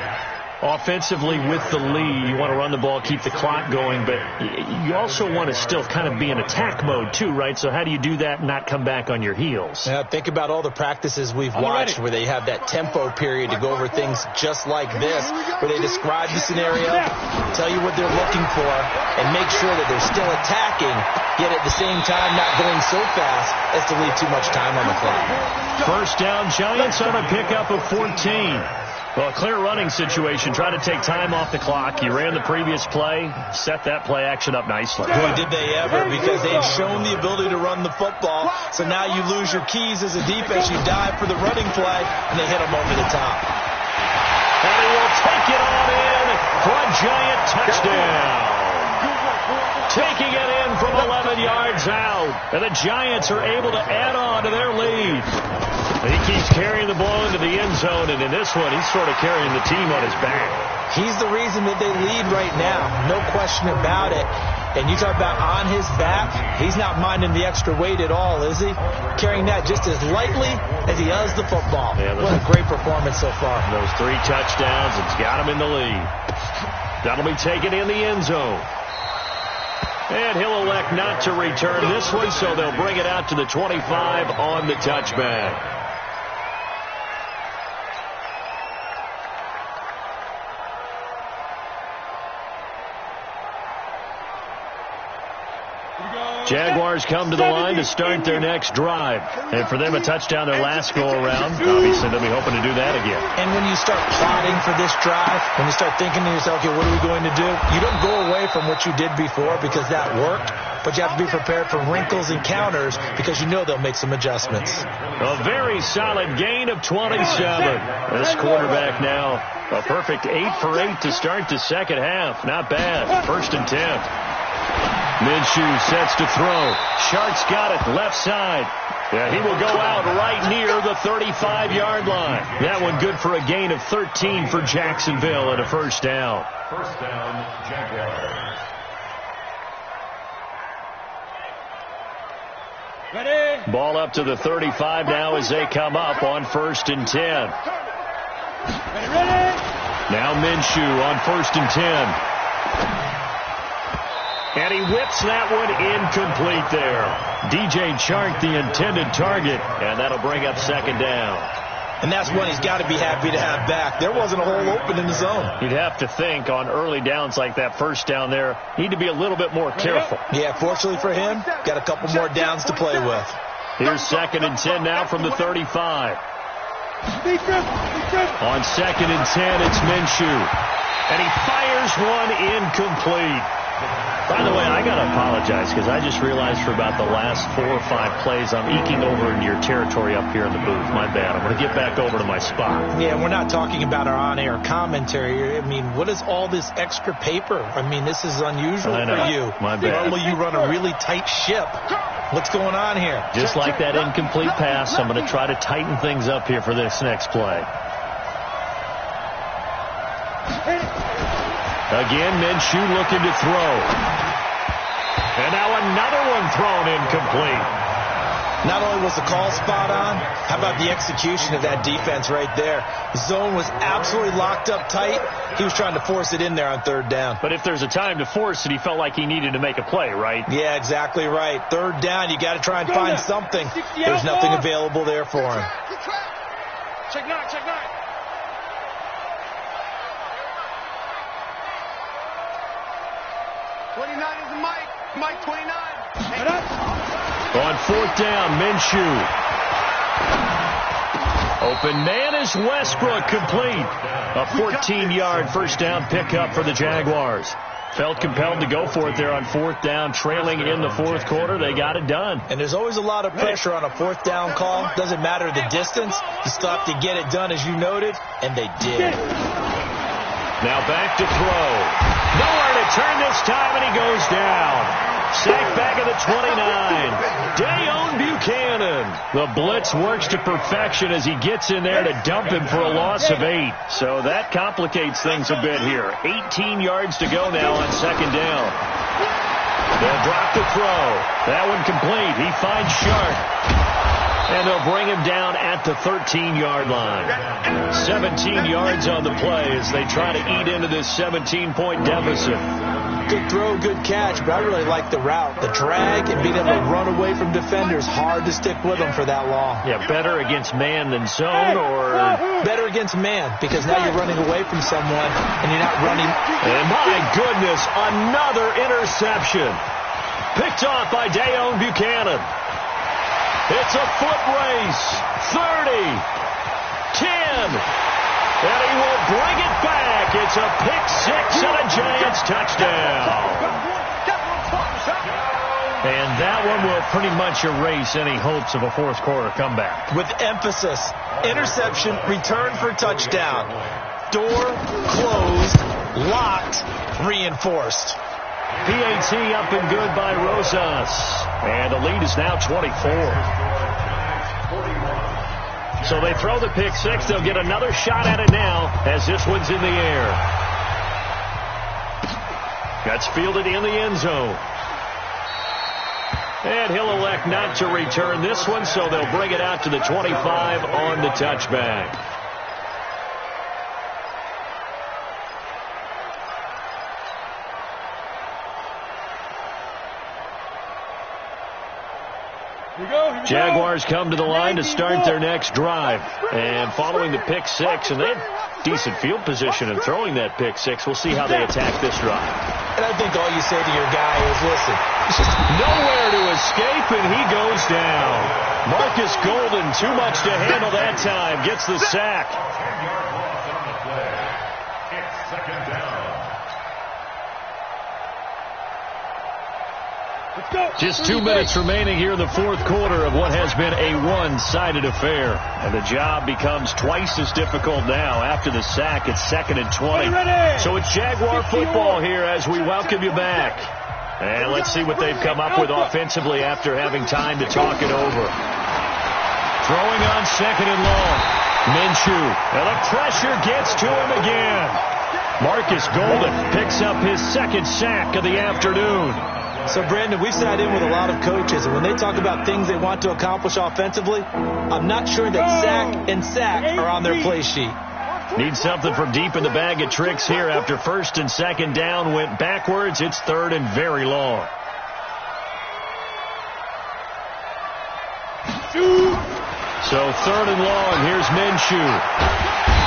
Offensively with the lead, you want to run the ball, keep the clock going, but you also want to still kind of be in attack mode too, right? So how do you do that and not come back on your heels? Yeah, think about all the practices we've watched where they have that tempo period to go over things just like this, where they describe the scenario, tell you what they're looking for, and make sure that they're still attacking, yet at the same time not going so fast as to leave too much time on the clock. First down, Giants on a pickup of 14. Well, a clear running situation. Try to take time off the clock. You ran the previous play, set that play action up nicely. Boy, did they ever, because they've shown the ability to run the football. So now you lose your keys as a defense. You dive for the running play, and they hit them over the top. And he will take it on in for a Giant touchdown. Taking it in from 11 yards out. And the Giants are able to add on to their lead. He keeps carrying the ball into the end zone, and in this one, he's sort of carrying the team on his back. He's the reason that they lead right now. No question about it. And you talk about on his back, he's not minding the extra weight at all, is he? Carrying that just as lightly as he does the football. Yeah, what a great performance so far. Those 3 touchdowns, it's got him in the lead. That'll be taken in the end zone. And he'll elect not to return this one, so they'll bring it out to the 25 on the touchback. Jaguars come to the line to start their next drive. And for them, a touchdown their last go-around. Obviously, they'll be hoping to do that again. And when you start plotting for this drive, when you start thinking to yourself, okay, what are we going to do? You don't go away from what you did before because that worked, but you have to be prepared for wrinkles and counters because you know they'll make some adjustments. A very solid gain of 27. This quarterback now, a perfect 8 for 8 to start the second half. Not bad. 1st and 10. Minshew sets to throw. Shark's got it left side. Yeah, he will go out right near the 35-yard line. That one good for a gain of 13 for Jacksonville and a first down. First down, Jaguars. Ready? Ball up to the 35 now as they come up on 1st and 10. Ready? Now Minshew on 1st and 10. And he whips that one incomplete there. DJ Chark, the intended target, and that'll bring up 2nd down. And that's one he's got to be happy to have back. There wasn't a hole open in the zone. You'd have to think on early downs like that first down there, need to be a little bit more careful. Yeah, fortunately for him, got a couple more downs to play with. Here's 2nd and 10 now from the 35. On 2nd and 10, it's Minshew. And he fires one incomplete. By the way, I got to apologize because I just realized for about the last 4 or 5 plays I'm eking over into your territory up here in the booth. My bad. I'm going to get back over to my spot. Yeah, we're not talking about our on-air commentary. I mean, what is all this extra paper? I mean, this is unusual for you. My bad. Normally you run a really tight ship. What's going on here? Just like that incomplete pass, I'm going to try to tighten things up here for this next play. Again, Minshew looking to throw. And now another one thrown incomplete. Not only was the call spot on, how about the execution of that defense right there? Zone was absolutely locked up tight. He was trying to force it in there on 3rd down. But if there's a time to force it, he felt like he needed to make a play, right? Yeah, exactly right. 3rd down, you got to try and find something. There's nothing available there for him. Check 9, check 9. Mike 29. On 4th down, Minshew. Open man is Westbrook, complete. A 14-yard first down pickup for the Jaguars. Felt compelled to go for it there on 4th down, trailing in the 4th quarter. They got it done. And there's always a lot of pressure on a 4th down call. Doesn't matter the distance. You still have to get it done, as you noted, and they did. Now back to throw. Nowhere to turn this time, and he goes down. Sack back at the 29. Dayon Buchanan. The blitz works to perfection as he gets in there to dump him for a loss of 8. So that complicates things a bit here. 18 yards to go now on 2nd down. They'll drop the throw. That one complete. He finds Sharp. And they'll bring him down at the 13-yard line. 17 yards on the play as they try to eat into this 17-point deficit. Good throw, good catch, but I really like the route. The drag and being able to run away from defenders, hard to stick with them for that long. Yeah, better against man than zone, or better against man, because now you're running away from someone and you're not running. And my goodness, another interception. Picked off by Dayon Buchanan. It's a foot race. 30, 10. And he will bring it back. It's a pick 6 and a Giants touchdown. And that one will pretty much erase any hopes of a 4th quarter comeback. With emphasis, interception, return for touchdown. Door closed, locked, reinforced. PAT up and good by Rosas. And the lead is now 24. So they throw the pick 6. They'll get another shot at it now as this one's in the air. That's fielded in the end zone. And he'll elect not to return this one, so they'll bring it out to the 25 on the touchback. Jaguars come to the line to start their next drive. And following the pick 6, and they had decent field position in throwing that pick 6. We'll see how they attack this drive. And I think all you say to your guy is, listen, it's just nowhere to escape, and he goes down. Marcus Golden, too much to handle that time, gets the sack. 10-yard loss on the play. It's 2nd down. Just 2 minutes remaining here in the 4th quarter of what has been a one-sided affair. And the job becomes twice as difficult now. After the sack, it's 2nd and 20. So it's Jaguar football here as we welcome you back. And let's see what they've come up with offensively after having time to talk it over. Throwing on 2nd and long. Minshew. And the pressure gets to him again. Marcus Golden picks up his 2nd sack of the afternoon. So, Brandon, we've sat in with a lot of coaches, and when they talk about things they want to accomplish offensively, I'm not sure that sack and sack are on their play sheet. Need something from deep in the bag of tricks here after 1st and 2nd down went backwards. It's 3rd and very long. So 3rd and long. Here's Minshew.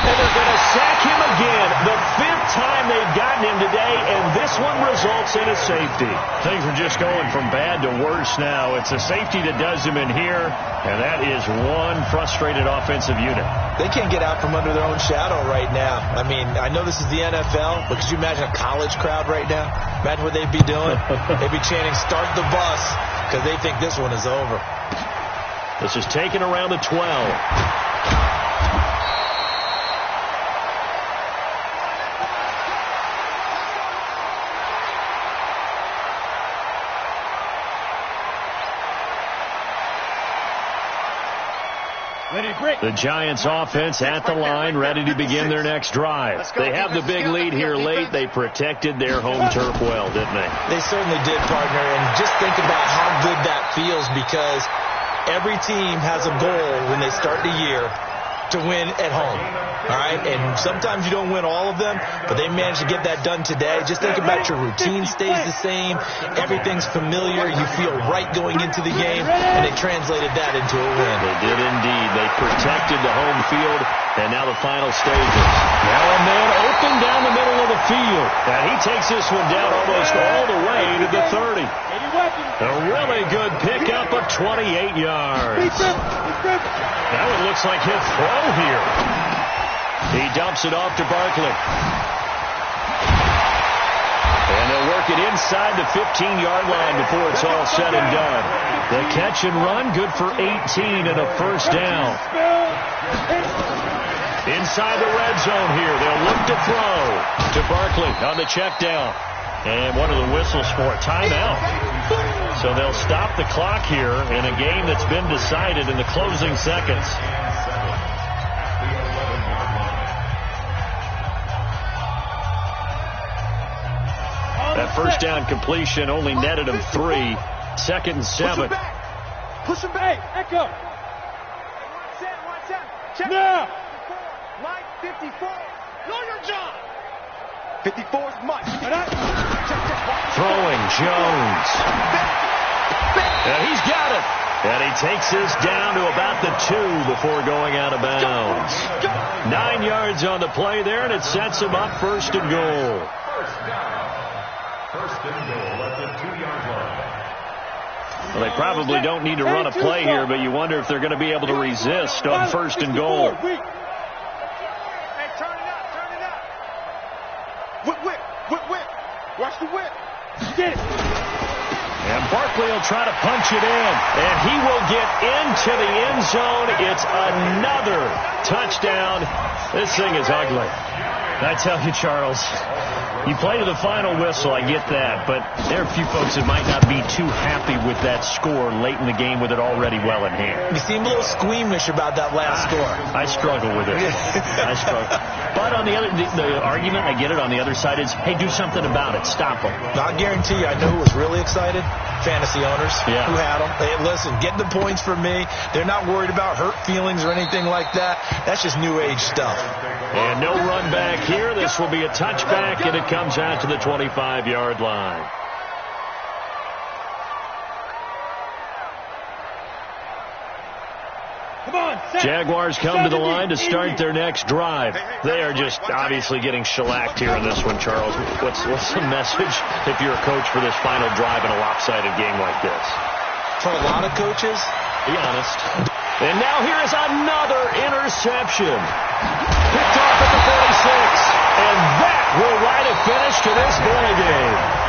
And they're going to sack him again. The 5th time they've gotten him today, and this one results results in a safety. Things are just going from bad to worse now. It's a safety that does them in here, and that is one frustrated offensive unit. They can't get out from under their own shadow right now. I mean, I know this is the NFL, but could you imagine a college crowd right now? Imagine what they'd be doing. They'd be chanting, "Start the bus," because they think this one is over. This is taken around the 12. The Giants offense at the line, ready to begin their next drive. They have the big lead here late. They protected their home turf well, didn't they? They certainly did, partner. And just think about how good that feels, because every team has a goal when they start the year to win at home. All right? And sometimes you don't win all of them, but they managed to get that done today. Just think about your routine stays the same. Everything's familiar. You feel right going into the game, and they translated that into a win. They did indeed. They protected the home field, and now the final stages. Now a man open down the middle of the field, and he takes this one down almost all the way to the 30. A really good pickup of 28 yards. That one looks like he'll throw here. He dumps it off to Barkley. And they'll work it inside the 15-yard line before it's all said and done. The catch and run, good for 18 and a first down. Inside the red zone here, they'll look to throw to Barkley on the check down. And one of the whistles for a timeout. So they'll stop the clock here in a game that's been decided in the closing seconds. That first down completion only netted him 3. 2nd and 7. Push him back. Echo. Watch out. Check now. Mike 54. Know your job. 54 is Mike. Throwing Jones. And he's got it. And he takes this down to about the 2 before going out of bounds. 9 yards on the play there, and it sets him up 1st and goal. First and goal at the 2-yard line. Well, they probably don't need to run a play here, but you wonder if they're going to be able to resist on 1st and goal. Hey, turn it up. Whip. Watch the whip. Get it. And Barkley will try to punch it in, and he will get into the end zone. It's another touchdown. This thing is ugly. I tell you, Charles, you play to the final whistle, I get that, but there are a few folks that might not be too happy with that score late in the game with it already well in hand. You seem a little squeamish about that last score. I struggle with it. I struggle. But on the other, the argument, I get it, on the other side is, hey, do something about it. Stop them. I'll guarantee you, I know who was really excited. Fantasy owners who had them. Hey, listen, get the points for me. They're not worried about hurt feelings or anything like that. That's just new age stuff. And no run back here. This will be a touchback, and it comes out to the 25-yard line. Jaguars come to the line to start their next drive. They are just obviously getting shellacked here in this one, Charles. What's the message if you're a coach for this final drive in a lopsided game like this? For a lot of coaches, be honest. And now here is another interception. Picked off at the 46. And that will write a finish to this ball game.